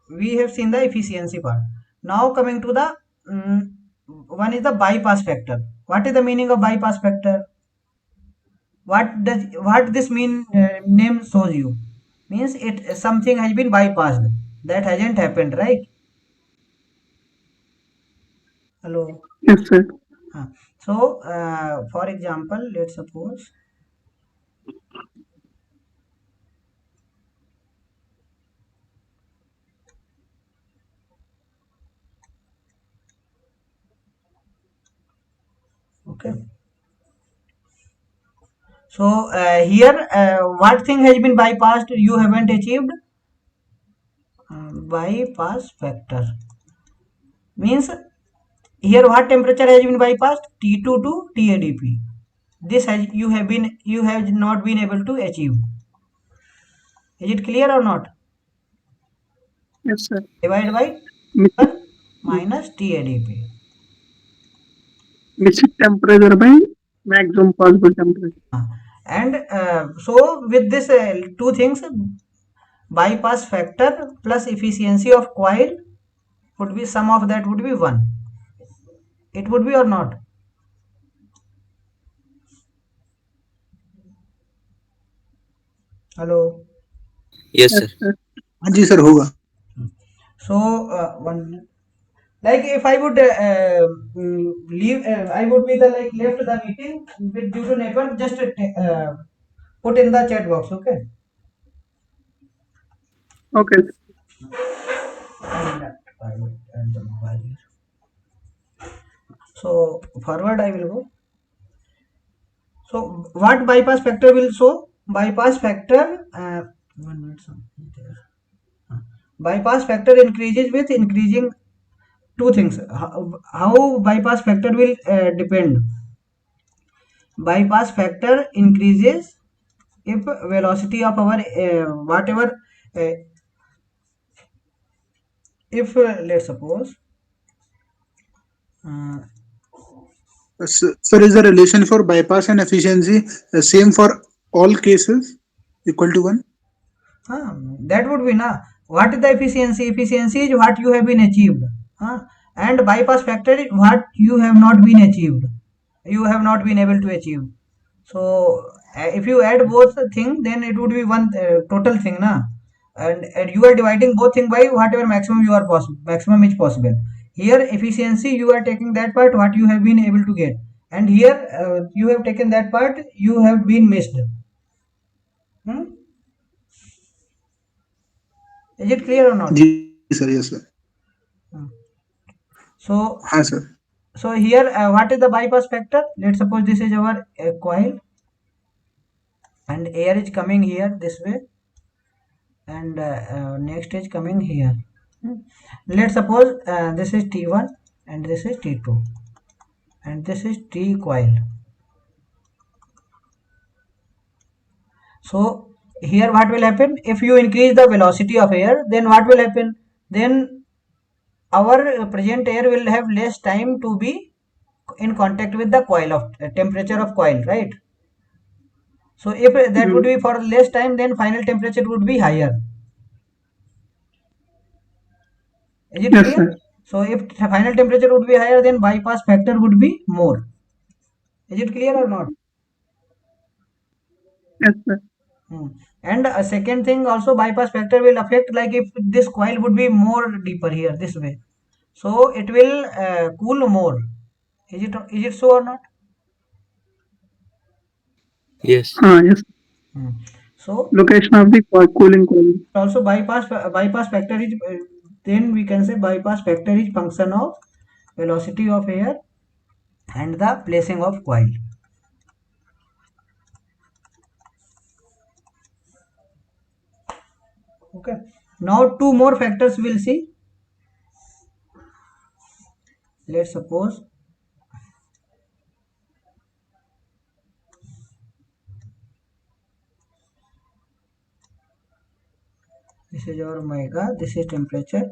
we have seen the efficiency part. Now coming to the one is the bypass factor. What is the meaning of bypass factor? What this name shows you? Means it something has been bypassed, that hasn't happened, right? Hello. Yes, sir. So, for example, let's suppose. Okay. So here, what thing has been bypassed? You haven't achieved bypass factor. Means here what temperature has been bypassed? T2 to TADP. This has you have not been able to achieve. Is it clear or not? Yes, sir. Divide by Missing, 1 minus TADP. missing temperature by maximum possible temperature. And so with this two things, bypass factor plus efficiency of coil would be, sum of that would be 1. It would be or not? Hello. Yes, Yes, sir. sir. हाँ जी sir होगा. So one, like if I would leave, I would be the like left the meeting with due to network. Just put in the chat box, okay? Okay. And I would add the mobile here. So forward I will go. So what bypass factor will show? Bypass factor. 1 minute something there. Bypass factor increases with increasing two things. How bypass factor will depend? Bypass factor increases if velocity of our whatever uh, if let's suppose uh, Sir, is the relation for bypass and efficiency same for all cases equal to 1? that would be na, what is the efficiency? Efficiency is what you have been achieved, and bypass factor is what you have not been achieved, you have not been able to achieve. So if you add both thing, then it would be one total thing na, and you are dividing both thing by whatever maximum you are possible, maximum is possible. Here efficiency, you are taking that part what you have been able to get, and here you have taken that part you have been missed. hmm? Is it clear or not? जी sir, yes sir. Hmm. So हाँ sir. so here what is the bypass factor? Let's suppose this is our coil, and air is coming here this way, and next is coming here. Hmm. Let's suppose this is T1 and this is T2 and this is T coil. So here what will happen? If you increase the velocity of air, then what will happen? Then our present air will have less time to be in contact with the coil of temperature of coil, right? So if that would Mm. be for less time, then final temperature would be higher. Is it Yes, clear? sir. So if final temperature would be higher, then bypass factor would be more. Is it clear or not? Yes, sir. And a second thing also, bypass factor will affect, like if this coil would be more deeper here this way, so it will cool more. Is it so or not? Yes. Yes. So Location of the cooling coil. also bypass factor is then we can say bypass factor is function of velocity of air and the placing of coil. Okay, now two more factors we'll see. Let's suppose this is our omega, this is temperature,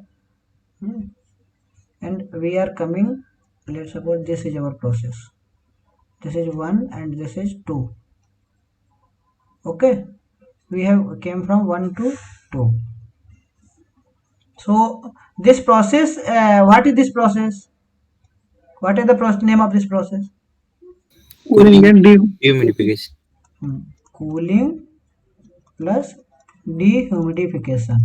and we are coming, let's suppose this is our process, this is 1 and this is 2. Okay, we have came from 1 to 2. So this process, what is this process? What is the name of this process? Cooling and Dehumidification. Cooling plus dehumidification.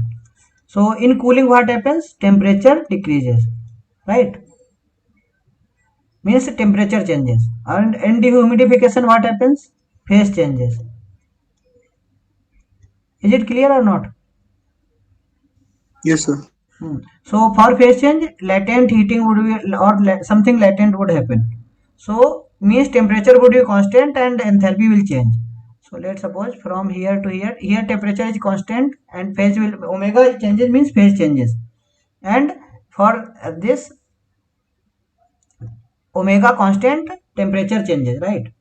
So in cooling what happens? Temperature decreases, right? means temperature changes, and in dehumidification what happens? Phase changes. Is it clear or not? Yes, sir. So for phase change, latent heating would be, or something latent would happen. So means temperature would be constant and enthalpy will change. So let's suppose from here to here, here temperature is constant and phase will, omega changes means phase changes. And for this omega constant, temperature changes, right?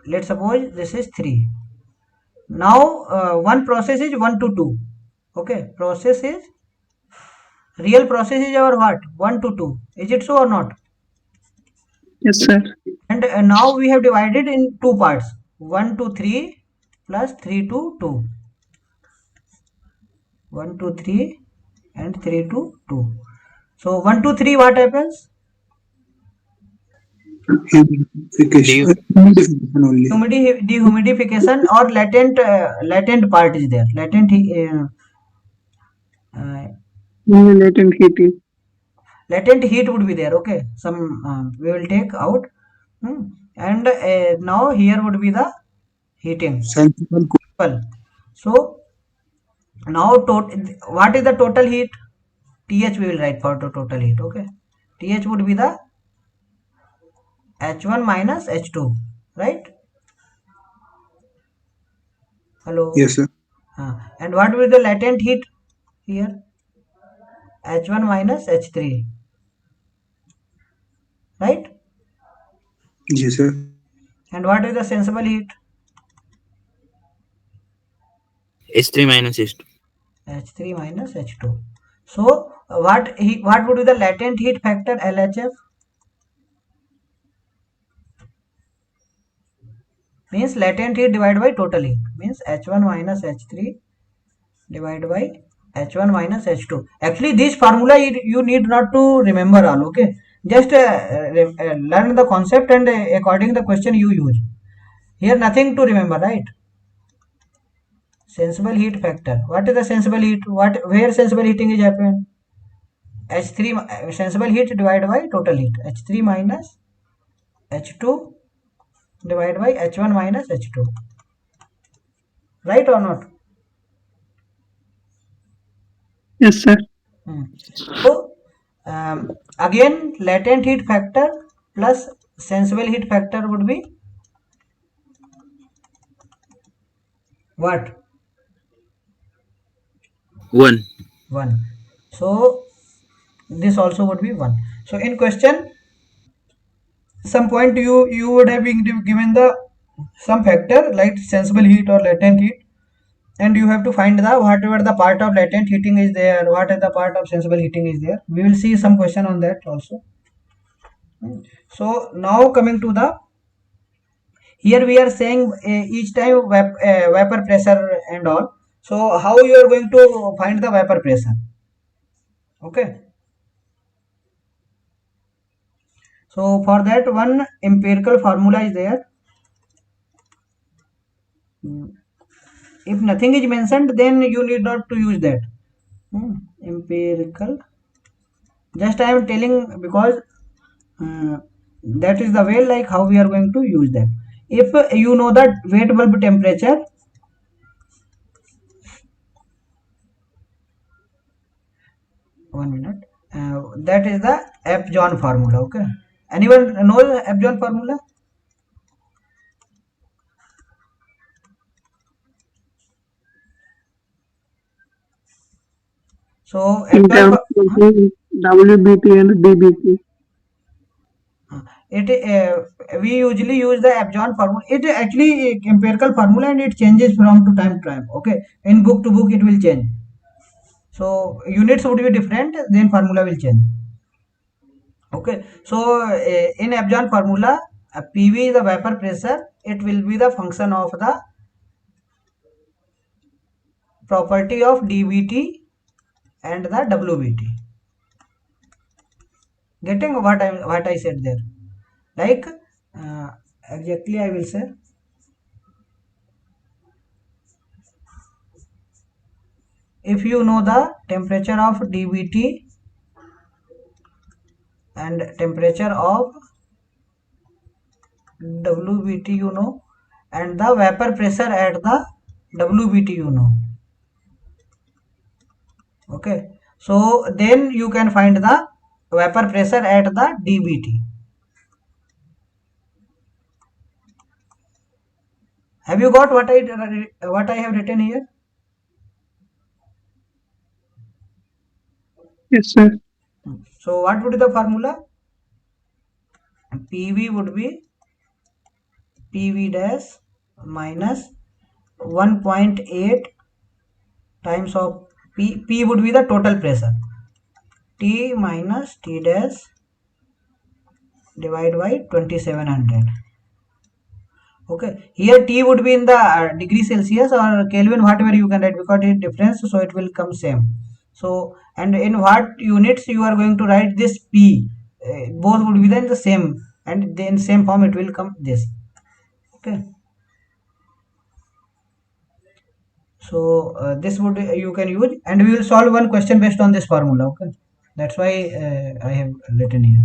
Let's suppose this is 3. Now one process is 1 to 2. Okay, process is, real process is our what? 1 to 2. Is it so or not? Yes, sir. And now we have divided in two parts, 1 to 3 plus 3 to 2. 1 to 3 and 3 to 2. So 1 to 3 what happens? Humidification. Humidification only. Dehumidification or latent part is there. Latent heating. Latent heat would be there. Okay, some we will take out. And now here would be the heating. Sensible cool. Well, so now what is the total heat? TH we will write for the total heat. Okay, TH would be the H1 minus H2, right? Hello. Yes, sir. And what will be the latent heat here? H1 minus H3, right? Yes, sir. And what is the sensible heat? H3 minus H2. H3 minus H2. So what would be the latent heat factor, LHF? Means latent heat divided by total heat, means H1 minus H3 divided by H1 minus H2. Actually this formula you need not to remember all. Okay, just learn the concept and according the question you use. Here nothing to remember, right? Sensible heat factor. What is the sensible heat? Where sensible heating is happening? H3 sensible heat divided by total heat. H3 minus H2 divided by H1 minus H2. Right or not? Yes, sir. So again latent heat factor plus sensible heat factor would be what? 1. 1. So this also would be 1. So in question some point you would have been given the some factor like sensible heat or latent heat, and you have to find the whatever the part of latent heating is there, what is the part of sensible heating is there. We will see some question on that also. So now coming to the, here we are saying each time vapor pressure and all. So how you are going to find the vapor pressure? Okay, so for that one empirical formula is there. If nothing is mentioned then you need not to use that. Empirical, just I am telling because that is the way like how we are going to use that. If you know that wet bulb temperature, one minute, that is the F-John formula. Okay, anyone know the F-John formula? So In F-John terms of WBT and DBT. we usually use the F-John formula. It actually empirical formula and it changes from to time. Okay, in book to book it will change. So units would be different, then formula will change. Okay, so in F-John formula, PV is the vapor pressure. It will be the function of the property of dBT and the WBT. Getting what I said there? Like exactly I will say. If you know the temperature of dBT and temperature of WBT you know, and the vapor pressure at the WBT you know. Okay, so then you can find the vapor pressure at the DBT. Have you got what I have written here? Yes, sir. So what would be the formula? PV would be PV dash minus 1.8 times of P would be the total pressure. T minus T dash divided by 2700. Okay, here T would be in the degree Celsius or Kelvin, whatever you can write, because it difference, so it will come same. So, and in what units you are going to write this P, both would be then the same, and then same form it will come this. Okay, so this would you can use, and we will solve one question based on this formula. Okay, that's why I have written here.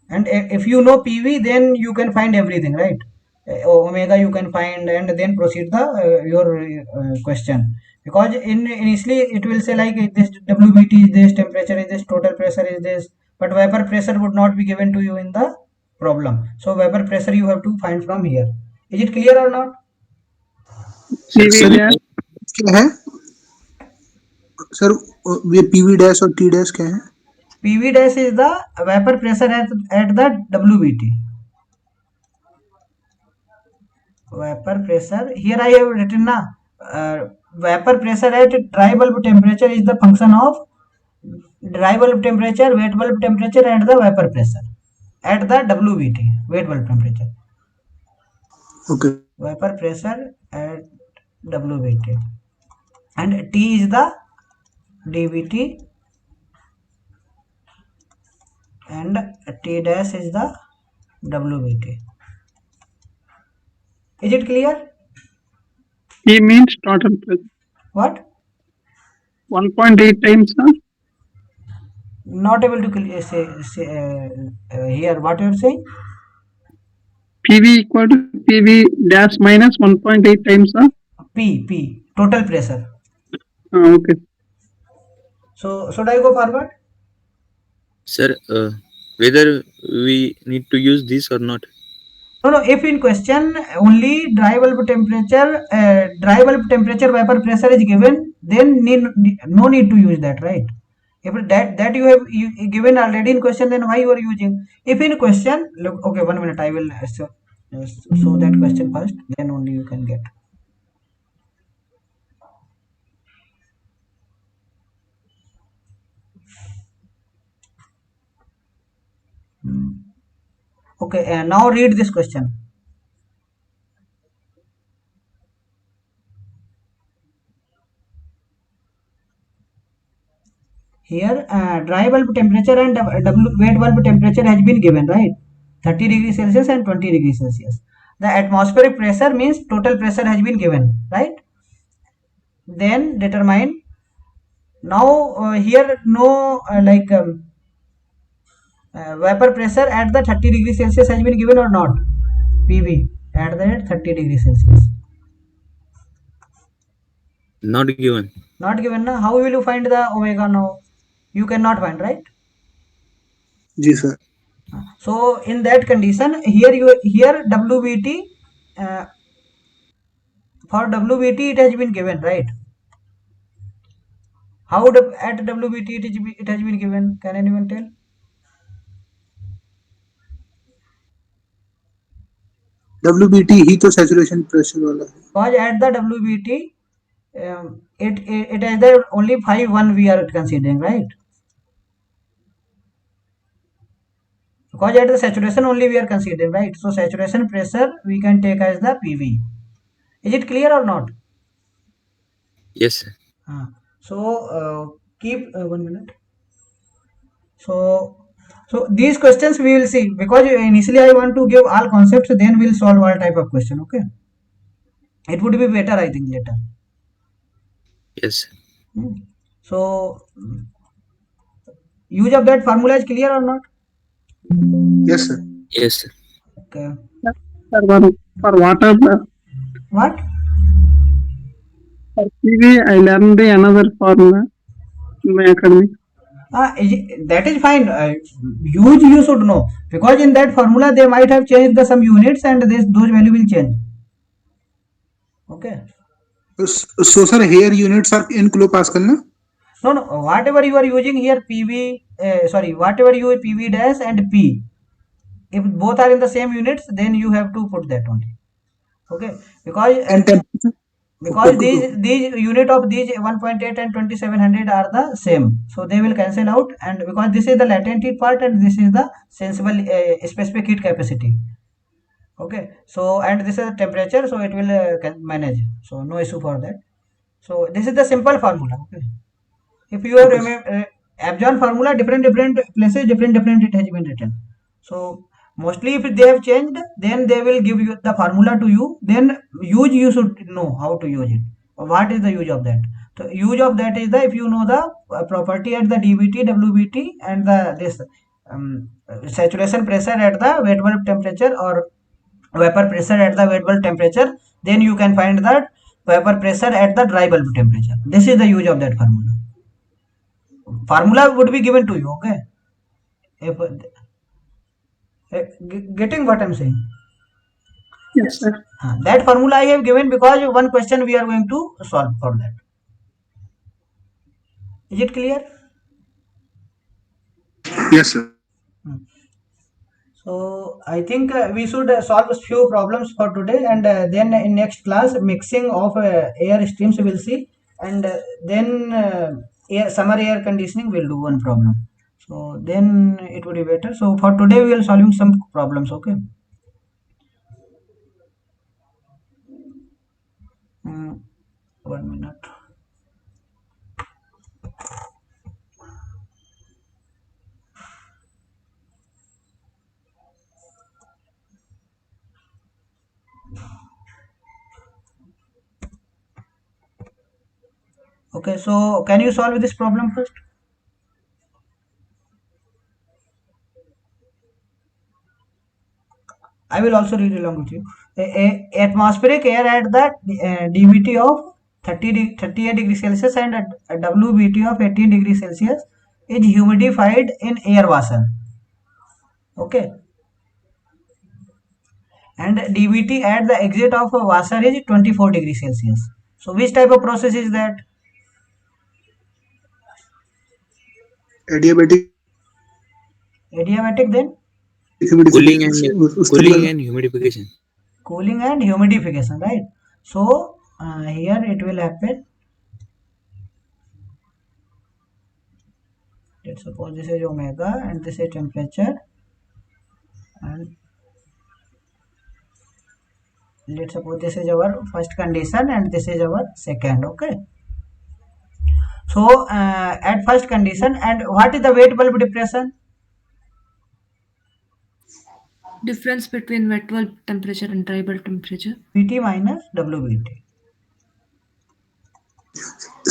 And if you know PV, then you can find everything, right? Omega you can find, and then proceed the your question, because initially it will say like this WBT is this, temperature is this, total pressure is this, but vapor pressure would not be given to you in the problem. So vapor pressure you have to find from here. Is it clear or not? PV sir dash. क्या है sir ये PV dash और T dash क्या है PV dash is the vapor pressure at the WBT. Vapor pressure, here I have written na, vapor pressure at dry bulb temperature is the function of dry bulb temperature, wet bulb temperature, and the vapor pressure at the WBT, wet bulb temperature. Okay Vapor pressure at WBT, and T is the DBT, and T dash is the WBT. Is it clear? P means total pressure. What? 1.8 times, sir. Not able to say here what you are saying. PV equal to PV dash minus 1.8 times, sir. P total pressure. Okay. So should I go forward? Sir, whether we need to use this or not? No. If in question only dry bulb temperature, vapor pressure is given, then no need to use that, right? If that you have given already in question, then why you are using? If in question, look, okay, 1 minute, I will show that question first, then only you can get. Okay, now read this question. Here, dry bulb temperature and wet bulb temperature has been given, right? 30 degrees Celsius and 20 degrees Celsius. The atmospheric pressure means total pressure has been given, right? Then determine. Now here no vapor pressure at the 30 degrees Celsius has been given or not? PV at the 30 degrees Celsius. Not given. Not given. Na? How will you find the omega now? You cannot find, right? जी sir So in that condition, here WBT, for WBT it has been given, right? How at WBT it has been given? Can anyone tell? WBT ही तो saturation pressure वाला है Because at the WBT, it has the only 5 1 we are considering, right? Because at the saturation only we are considering, right? So saturation pressure we can take as the PV. Is it clear or not? Yes, sir. So keep 1 minute. So these questions we will see, because initially I want to give all concepts, then we'll solve all type of question. Okay, it would be better, I think, later. Yes. So use of that formula is clear or not? Yes, sir. Yes, sir. Okay. Sir, for water, What? for PV, I learned another formula in my academy. That is fine. Huge you should know, because in that formula they might have changed the some units and those value will change. Okay. So, sir, here units are in kilopascal, na? No, no. Whatever you are using here, PV, sorry, whatever you PV dash and P, if both are in the same units, then you have to put that only. Okay, because And temperature. Okay, okay, okay. these unit of these 1.8 and 2700 are the same, so they will cancel out, and because this is the latent heat part and this is the sensible specific heat capacity. Okay, so and this is the temperature, so it will manage, so no issue for that. So this is the simple formula. Okay, if you have Okay. Abjan formula, different places, different it has been written. So mostly if they have changed, then they will give you the formula to you, then use you should know how to use it. What is the use of that? So use of that is the, if you know the property at the dbt, wbt and the this saturation pressure at the wet bulb temperature or vapor pressure at the wet bulb temperature, then you can find that vapor pressure at the dry bulb temperature. This is the use of that formula. Formula would be given to you. Okay, if getting what I'm saying. Yes, sir. That formula I have given because one question we are going to solve for that. Is it clear? Yes, sir. So I think we should solve a few problems for today, and then in next class mixing of air streams we will see, and then summer air conditioning will do one problem. So then it would be better. So for today we will solving some problems. Okay. 1 minute. Okay, so can you solve this problem first? I will also read along with you. Atmospheric air at the dBT of 38 degrees Celsius and a WBT of 18 degrees Celsius is humidified in air washer. Okay, and dBT at the exit of a washer is 24 degrees Celsius. So which type of process is that? Adiabatic Adiabatic, then Cooling and उसके cooling बाद and humidification. cooling and humidification, right? So here it will happen. Let's suppose this is omega and this is temperature, and let's suppose this is our first condition and this is our second. Okay, so at first condition, and what is the wet bulb depression? Difference between wet bulb temperature and dry bulb temperature. Pt minus wbt.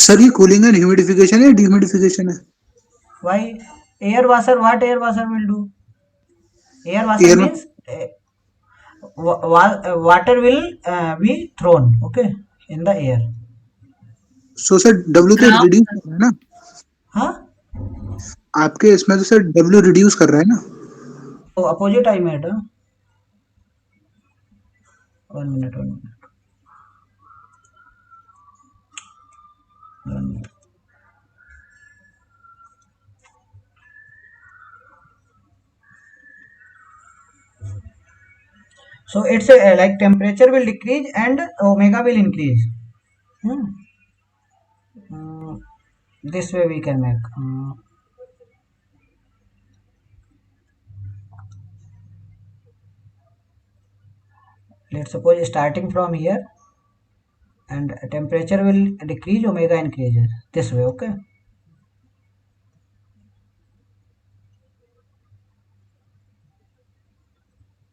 Sir ये cooling and humidification है dehumidification है Why? Air washer, what air washer will do? Air washer air में means water will be thrown, okay, in the air. So sir W तो reduce कर रहा है ना Huh? आपके इसमें तो सर डब्ल्यू रिड्यूस कर रहा है ना So opposite I made. 1 minute. 1 minute. So it's like temperature will decrease and omega will increase. Hmm. This way we can make. Let's suppose starting from here, and temperature will decrease, omega increases. This way, okay.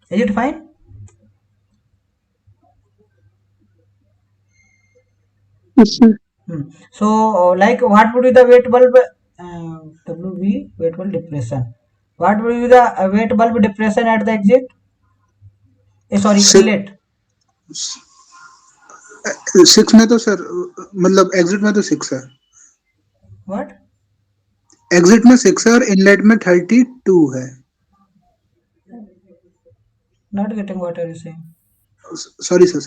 Is it fine? Yes, sir. So like what would be the wet bulb WB wet bulb depression? What will be the weight bulb depression at the exit? Sorry, six inlet. 6 में तो sir मतलब exit में तो 6 है, What? Exit में 6 है और inlet में 32 है. Not getting what are you saying? Sorry sir.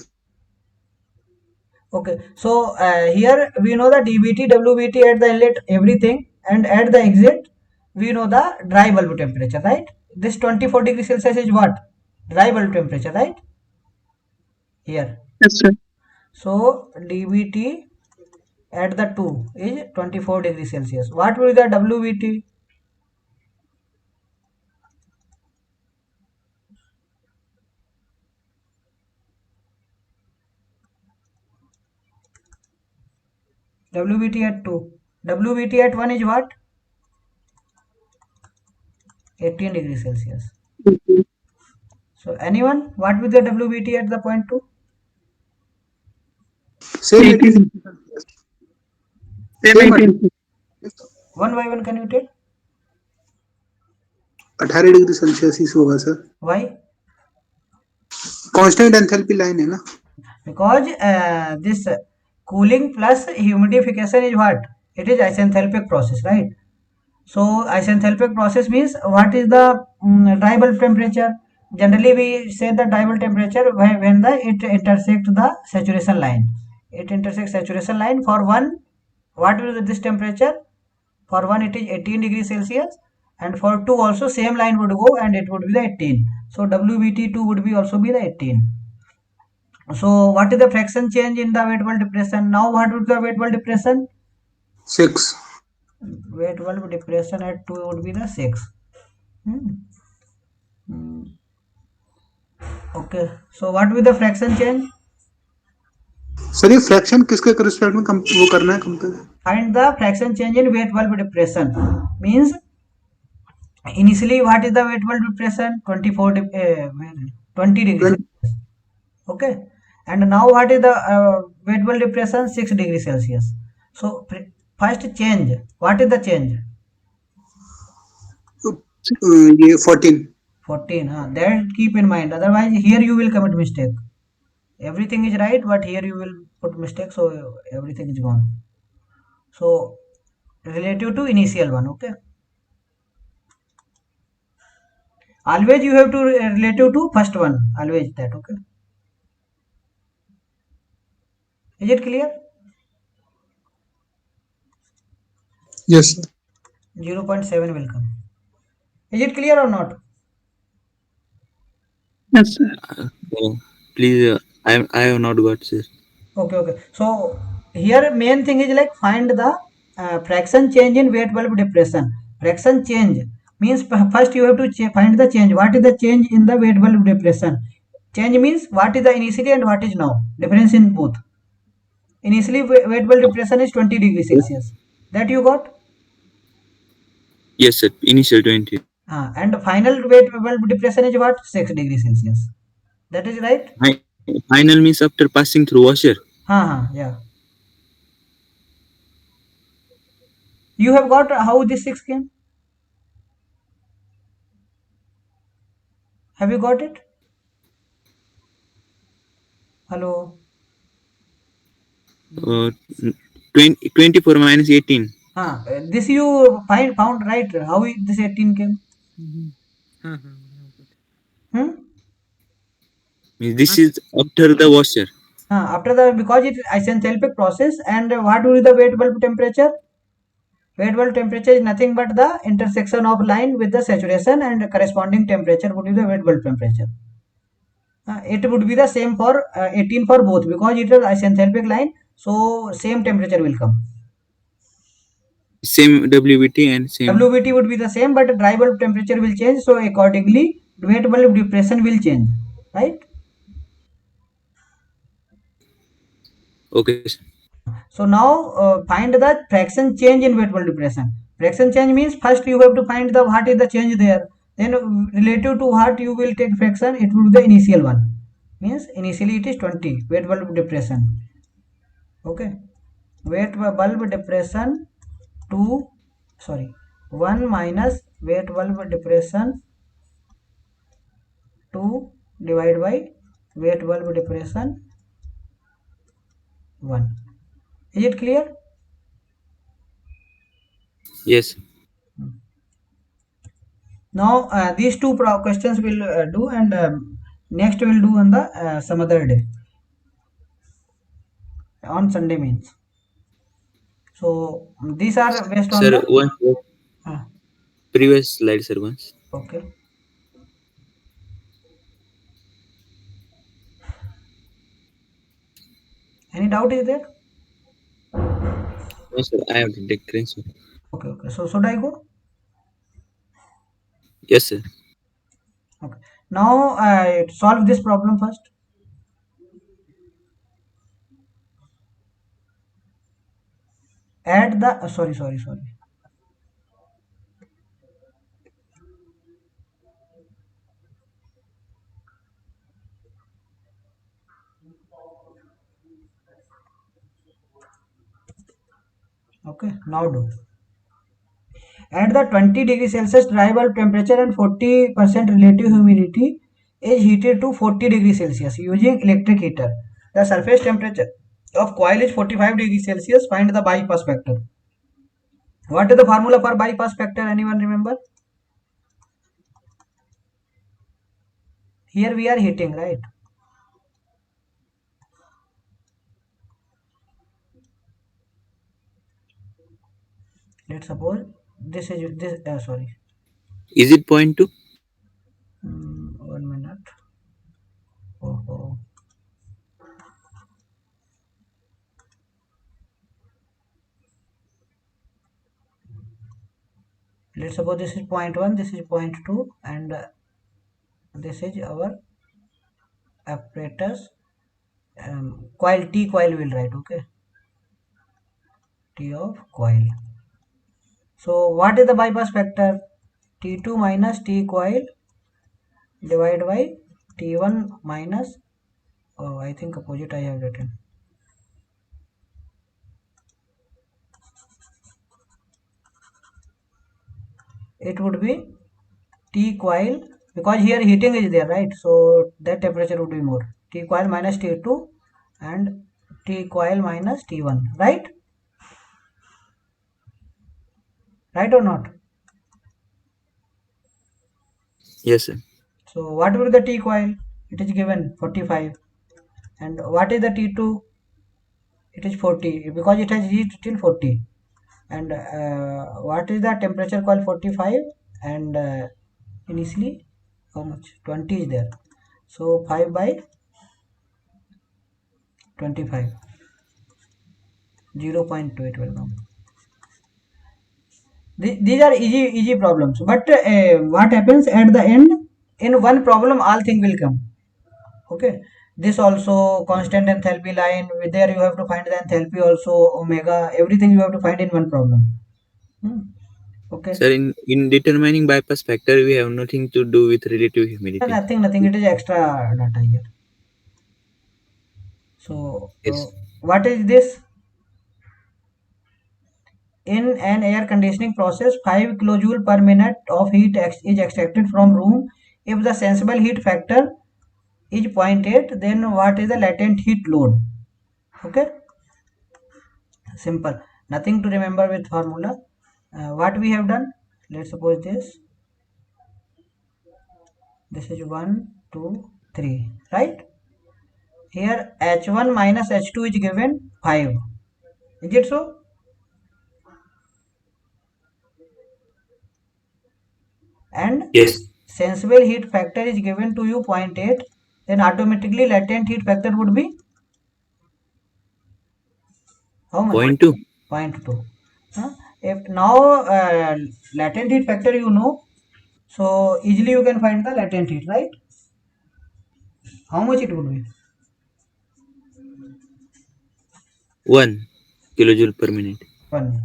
Okay, so here we know the dBT, WBT at the inlet, everything, and at the exit we know the dry bulb temperature, right? This 24 degrees Celsius is what? Dry bulb temperature, right? Here. Yes, sir. So dBT at the 2 is 24 degrees Celsius. What will be the WBT? WBT at 2. WBT at 1 is what? 18 degrees Celsius. Okay. So anyone, what will the WBT at the point 2? Same 18. Same 18. One by one, can you tell? 18 degree Celsius ही होगा sir. Why? Constant enthalpy line है ना. Because this cooling plus humidification is what? It is isenthalpic process, right? So isenthalpic process means what is the dry bulb temperature? Generally we say the dry bulb temperature when the it intersects the saturation line. It intersects saturation line. For one, what will this temperature? For one it is 18 degrees Celsius, and for two also same line would go and it would be the 18. So WBT2 would be also be the 18. So what is the fraction change in the weight bulb depression? Now what would be the weight bulb depression? 6. Weight bulb depression at 2 would be the 6. Okay. So what will be the fraction change? Sir ये fraction किसके respect में वो करना है compare. Find the fraction change in weight bulb depression. Means initially what is the weight bulb depression? 20 degrees. Okay. And now what is the weight bulb depression? 6 degrees Celsius. So first change. What is the change? ये 14. 14. That keep in mind. Otherwise here you will commit mistake. Everything is right, but here you will put mistake. So everything is gone. So relative to initial one. Okay. Always you have to relative to first one. Always that. Okay. Is it clear? Yes sir. 0.7 will come. Is it clear or not? Yes, sir. Please, I have not got, sir. Okay. So here main thing is like find the fraction change in weight bulb depression. Fraction change means first you have to find the change. What is the change in the weight bulb depression? Change means what is the initially and what is now. Difference in both. Initially weight bulb depression is 20 degrees Celsius. That you got? Yes, sir. Initial 20. And final weight bulb depression is what? 6 degrees Celsius. That is right? Final means after passing through washer. Yeah. You have got how this 6 came? Have you got it? Hello? 24 minus 18. This you found right? How this 18 came? This is after the washer. After the, because it is isenthalpic process, and what will be the weight bulb temperature? Weight bulb temperature is nothing but the intersection of line with the saturation, and corresponding temperature would be the weight bulb temperature. It would be the same for 18 for both, because it is isenthalpic line, so same temperature will come. Same WBT and same. WBT would be the same, but dry bulb temperature will change, so accordingly weight bulb depression will change, right? Okay. So now find the fraction change in weight bulb depression. Fraction change means first you have to find the what is the change there. Then relative to what you will take fraction, it will be the initial one. Means initially it is 20 weight bulb depression. Okay. Weight bulb depression 1 minus weight bulb depression 2 divided by weight bulb depression 1. Is it clear? Yes. Now these two questions will do, and next we'll do on the some other day, on Sunday means. So these are based on Sir, the one uh, previous slide, sir, once. okay. Any doubt is there? No, sir, I have the difference. Okay, so should I go? Yes, sir. Okay, now solve this problem first. Add the sorry. Okay, now do. At the 20 degree Celsius dry bulb temperature and 40% relative humidity is heated to 40 degree Celsius using electric heater. The surface temperature of coil is 45 degree Celsius. Find the bypass factor. What is the formula for bypass factor? Anyone remember? Here we are heating, right? Let's suppose this is this. Sorry. Is it 0.2? 1 minute. Oh. Let's suppose this is 0.1, this is 0.2, and this is our apparatus. Coil T coil will write, okay, T of coil. So what is the bypass factor? T2 minus T coil divided by T1 minus, oh I think opposite I have written, it would be T coil, because here heating is there, right? So that temperature would be more. T coil minus T2 and T coil minus T1, right? Right or not? Yes, sir. So what will be the T coil? It is given 45. And what is the T2? It is 40 because it has heat till 40. And what is the temperature coil? 45. And initially how much? 20 is there. So 5 by 25. 0.2 it will come. These are easy problems. But what happens at the end? In one problem all thing will come. Okay, this also constant enthalpy line, there you have to find the enthalpy also, omega, everything you have to find in one problem. Okay. Sir, in determining bypass factor, we have nothing to do with relative humidity. Nothing, it is extra data here. So Yes. what is this? In an air conditioning process, 5 kilojoule per minute of heat is extracted from room. If the sensible heat factor is 0.8, then what is the latent heat load? Okay, simple, nothing to remember with formula. What we have done, let's suppose this is 1 2 3, right? Here h1 minus h2 is given 5, is it so? And Yes. sensible heat factor is given to you 0.8, then automatically latent heat factor would be how much? 0.2. 0.2. If now latent heat factor you know, so easily you can find the latent heat, right? How much it would be? 1 kilojoule per minute. 1.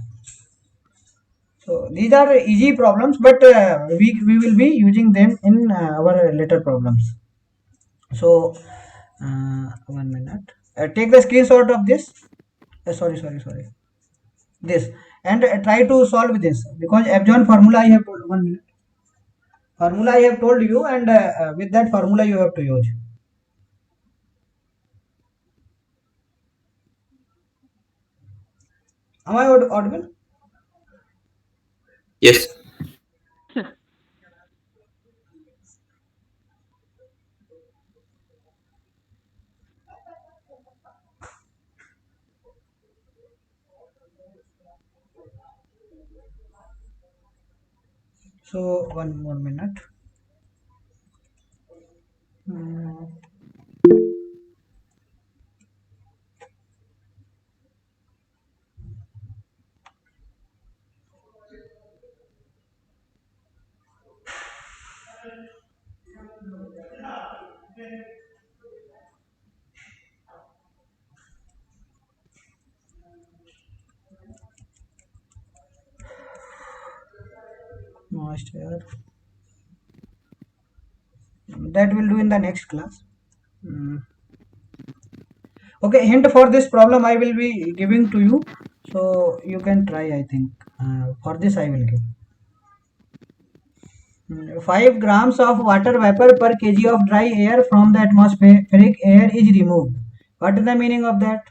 So these are easy problems, but we will be using them in our later problems. So 1 minute. Take the screenshot of this. Sorry. This. and try to solve this, because absorption formula I have told, 1 minute, formula I have told you, and with that formula you have to use. Am I audible? Yes. So one more minute. Hmm. Moisture, that will do in the next class. Hmm. Okay, hint for this problem I will be giving to you, so you can try. I think for this I will give 5 grams of water vapor per kg of dry air from the atmospheric air is removed. What is the meaning of that?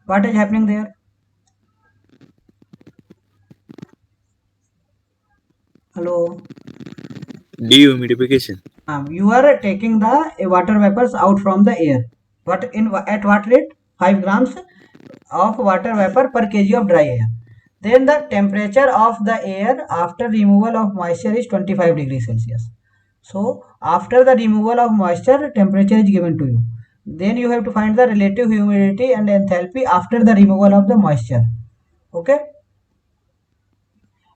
What is happening there? Hello. Dehumidification. You are taking the water vapors out from the air. At what rate? 5 grams of water vapor per kg of dry air. Then the temperature of the air after removal of moisture is 25 degrees Celsius. So after the removal of moisture, temperature is given to you. Then you have to find the relative humidity and enthalpy after the removal of the moisture. Okay.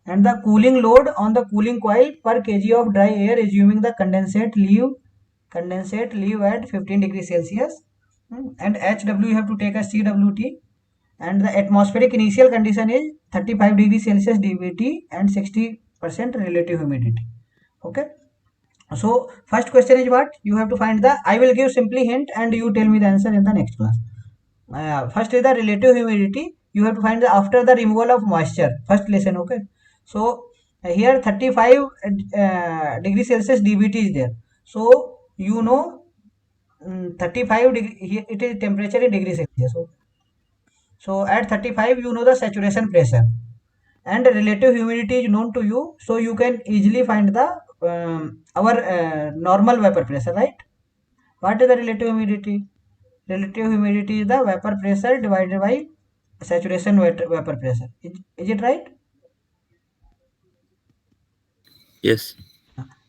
And the cooling load on the cooling coil per kg of dry air, assuming the condensate leave at 15 degrees Celsius. And HW you have to take as CWT, and the atmospheric initial condition is 35 degrees Celsius dBT and 60% relative humidity. Okay. So first question is what? You have to find the, I will give simply hint and you tell me the answer in the next class. First is the relative humidity. You have to find the after the removal of moisture. First lesson, okay. So here 35 degrees Celsius dBT is there. So you know 35 degree, here it is temperature in degrees Celsius. So at 35 you know the saturation pressure, and relative humidity is known to you, so you can easily find the our normal vapor pressure, right? What is the relative humidity? Relative humidity is the vapor pressure divided by saturation vapor pressure. Is it right? Yes.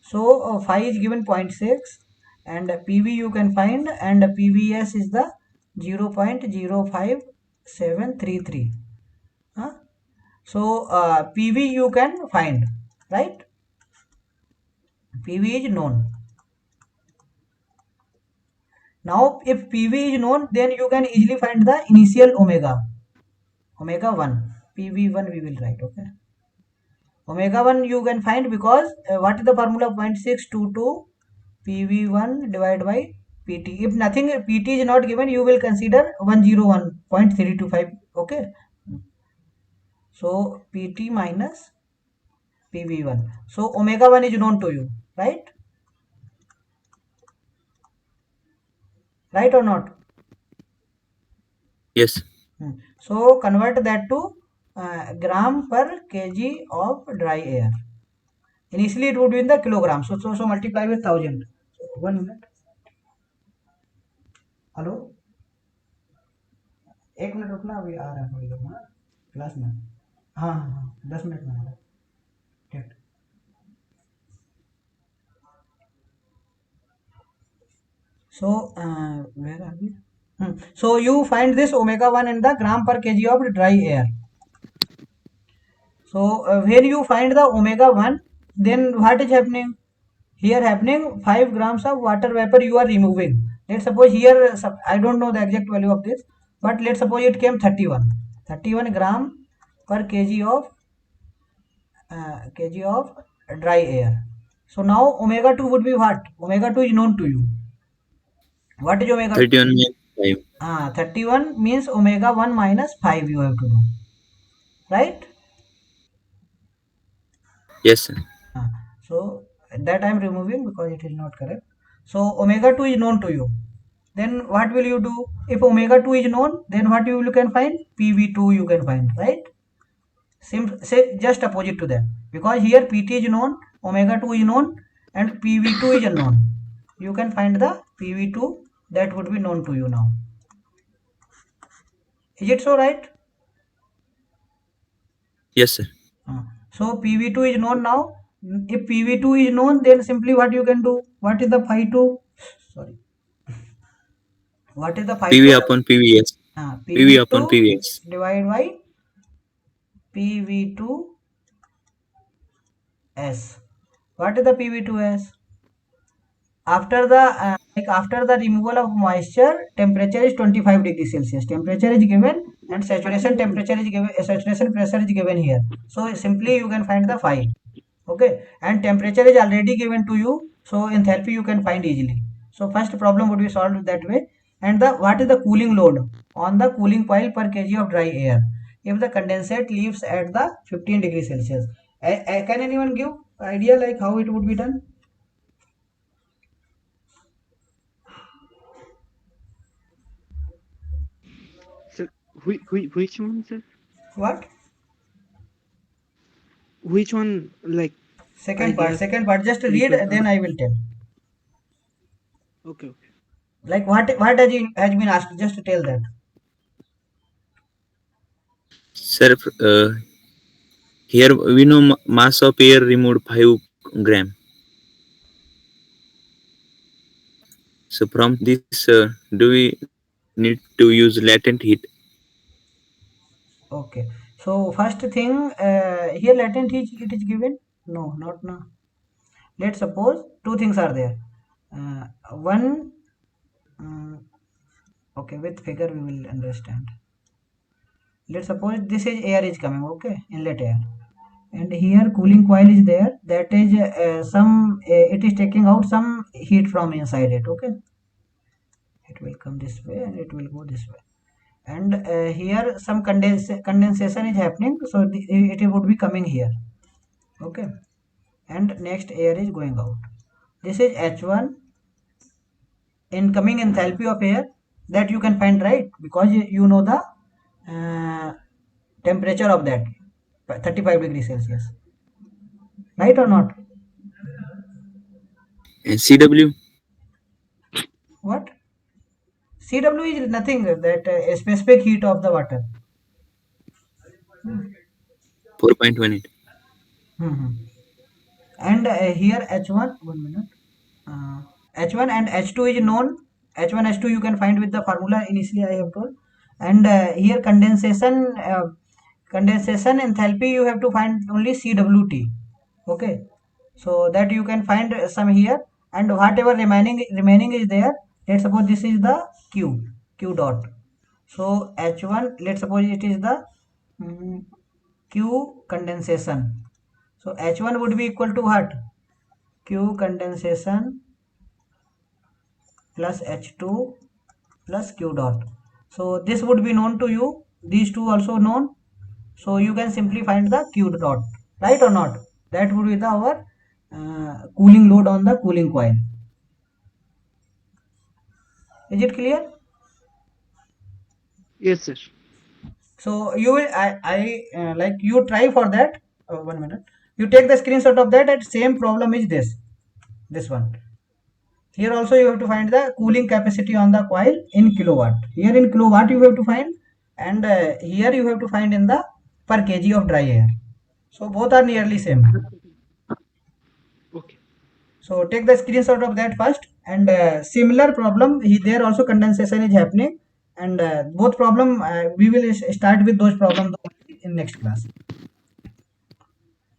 So phi is given 0.6, and PV you can find, and PVS is the 0.05733. Huh? So PV you can find, right? PV is known. Now if PV is known, then you can easily find the initial omega 1. PV1 we will write, okay. Omega 1 you can find, because what is the formula? 0.622 PV1 divided by PT. If nothing, PT is not given, you will consider 101.325, okay. So PT minus PV1. So omega 1 is known to you, right? Right or not? Yes. So convert that to gram per kg of dry air. Initially it would be in the kilogram. So multiply with 1000. So 1 minute. Hello, एक minute रुकना, अभी आ रहा है थोड़ी देर में class में. हाँ हाँ हाँ, 10 मिनट में आ रहा है. ठीक. So where are we? So you find this omega 1 in the gram per kg of dry air. So when you find the omega 1, then what is happening? Here happening 5 grams of water vapor you are removing. Let's suppose here, I don't know the exact value of this, but let's suppose it came 31 gram per kg of dry air. So now omega 2 would be what? Omega 2 is known to you. What is omega 2? 31 minus 5. 31 means omega 1 minus 5 you have to do. right? Yes, sir. Ah, so that I am removing because it is not correct. So omega 2 is known to you. Then what will you do? If omega 2 is known, then what you can find? PV2 you can find, right? Say just opposite to that. Because here PT is known, omega 2 is known, and PV2 is unknown. You can find the PV2 that would be known to you now. Is it so, right? Yes, sir. So PV2 is known now. If PV2 is known, then simply what you can do? What is the phi 2? Sorry. What is the phi PV 2? upon PVS. PV upon PV2 PVS. divided by PV2S. What is the PV2S? After the removal of moisture, temperature is 25 degrees Celsius. Temperature is given and saturation temperature is given. Saturation pressure is given here. So simply you can find the phi. Okay, and temperature is already given to you. So enthalpy you can find easily. So first problem would be solved that way. And the what is the cooling load on the cooling coil per kg of dry air if the condensate leaves at the 15 degrees Celsius? Can anyone give idea like how it would be done? Sir, which one, sir? What? Which one, like, Second part. idea? Second part. Just read, Request. then I will tell. Okay, okay. Like what has been asked? Just tell that. Sir, here we know mass of air removed 5 gram. So from this, do we need to use latent heat? Okay. So first thing, here latent heat it is given. No, not now. Let's suppose two things are there. One. Okay, with figure we will understand. Let's suppose this is air is coming. Okay, inlet air. And here cooling coil is there, that is it is taking out some heat from inside it. Okay, it will come this way and it will go this way, and here some condensation is happening, so it would be coming here. Okay, and next air is going out. This is H1, incoming enthalpy of air, that you can find, right? Because you know the uh, temperature of that 35 degrees Celsius, right or not? And CW? What? CW is nothing, that a specific heat of the water. 4.18. Hmm. And here H1, 1 minute. H1 and H2 is known. H1, H2 you can find with the formula initially I have told. And here condensation enthalpy you have to find only CWT. Okay, so that you can find some here, and whatever remaining is there. Let's suppose this is the Q dot. So H1, let's suppose it is the mm, Q condensation. So H1 would be equal to what? Q condensation plus H2 plus Q dot. So this would be known to you. These two also known. So you can simply find the Q dot, right or not? That would be our cooling load on the cooling coil. Is it clear? Yes, sir. So you will like you try for that. 1 minute. You take the screenshot of that, and same problem is this one. Here also you have to find the cooling capacity on the coil in kilowatt. Here in kilowatt you have to find, and here you have to find in the per kg of dry air. So both are nearly same. Okay. So take the screenshot of that first, and similar problem. There also condensation is happening, and both problem we will start with those problems in next class.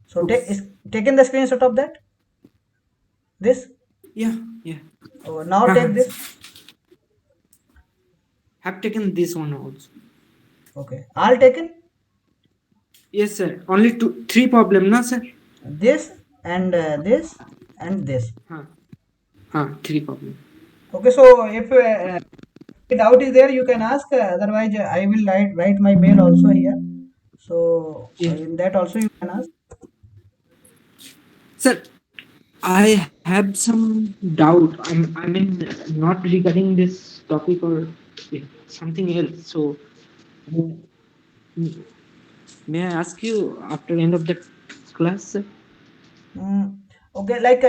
So taken the screenshot of that. This. Yeah, yeah. Now take this. Have taken this one also. Okay, all taken. Yes, sir. Only three problem, no, sir? This and this and this. Three problem. Okay, so if doubt is there, you can ask. Otherwise, I will write my mail also here. So Yeah. in that also you can ask. Sir, I have some doubt. I mean, not regarding this topic or something else. So, mm, may I ask you after end of the class, sir? Mm, okay, like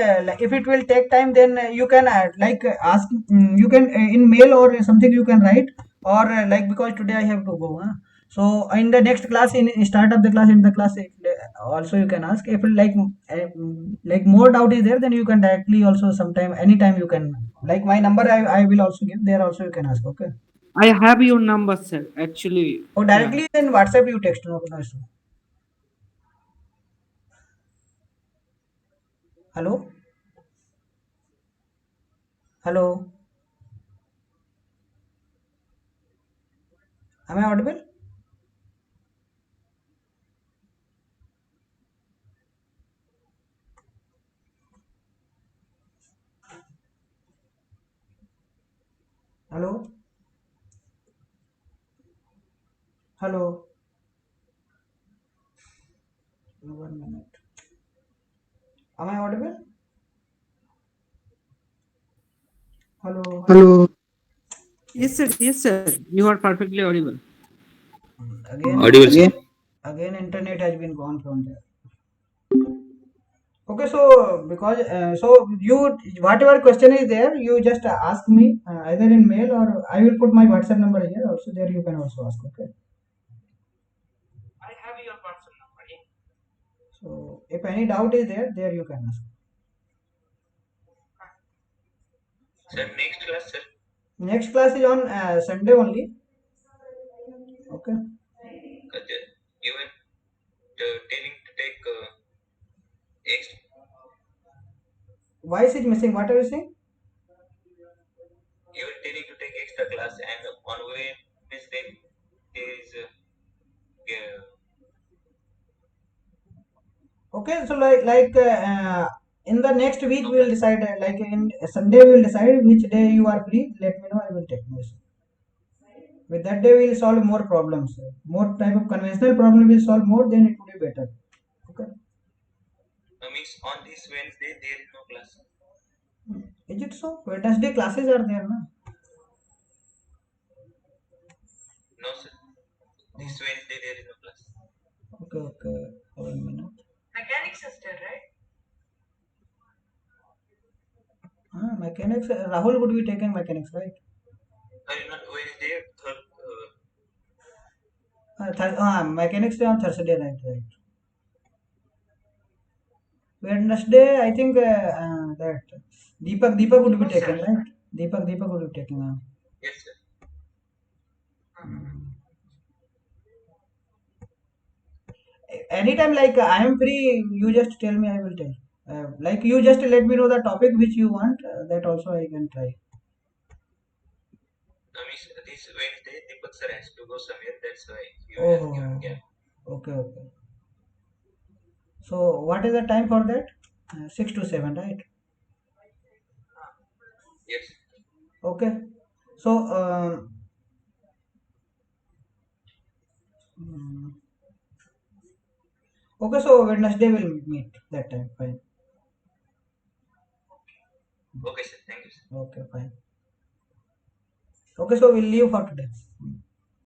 if it will take time, then you can ask. You can in mail or something you can write, or like because today I have to go. Huh? So in the next class, in start of the class, in the class, also you can ask. If like more doubt is there, then you can directly also sometime anytime you can, like my number I will also give there, also you can ask. Okay. I have your number, sir. Actually, Or yeah. directly in WhatsApp you text. No issue. Hello. Hello. Am I audible? Hello. Hello. 1 minute. Am I audible? Hello. Hello. Yes, sir. Yes, sir. You are perfectly audible. Again, Audible, sir. again, internet has been gone from there. Okay, so because you whatever question is there, you just ask me either in mail or I will put my WhatsApp number here. Also, there you can also ask. Okay. I have your WhatsApp number. So if any doubt is there you can ask. Sir, next class, sir. Next class is on Sunday only. Okay. You were telling to take extra. Why is it missing? What are you saying? You were telling to take extra class, and on Wednesday there is uh, Okay, so in the next week we will decide. Like in Sunday we will decide which day you are free. Let me know. I will take notes. With that day we will solve more problems. More type of conventional problem will solve more. Then it would be better. Okay. means on this Wednesday there is no class. Is it so? Wednesday classes are there, na? No, sir. This Wednesday there is no class. Okay, okay. 1 minute. Mechanics. Rahul would be taking mechanics, right? Not Wednesday, third. Mechanics day on Thursday, right? Right. Wednesday, I think that Deepak would be taking, right? Deepak would be taking. Yes, sir. Anytime, like I am free, you just tell me, I will tell. Like you just let me know the topic which you want. That also I can try. Means this Wednesday Deepak sir has to go somewhere. That's why you have given Oh, gap. okay, okay. So what is the time for that? 6 to 7, right? Yes. Okay. So mm, okay. So Wednesday will meet that time. Fine. Okay, sir. Thank you, sir. Okay, fine. Okay. So we'll leave for today.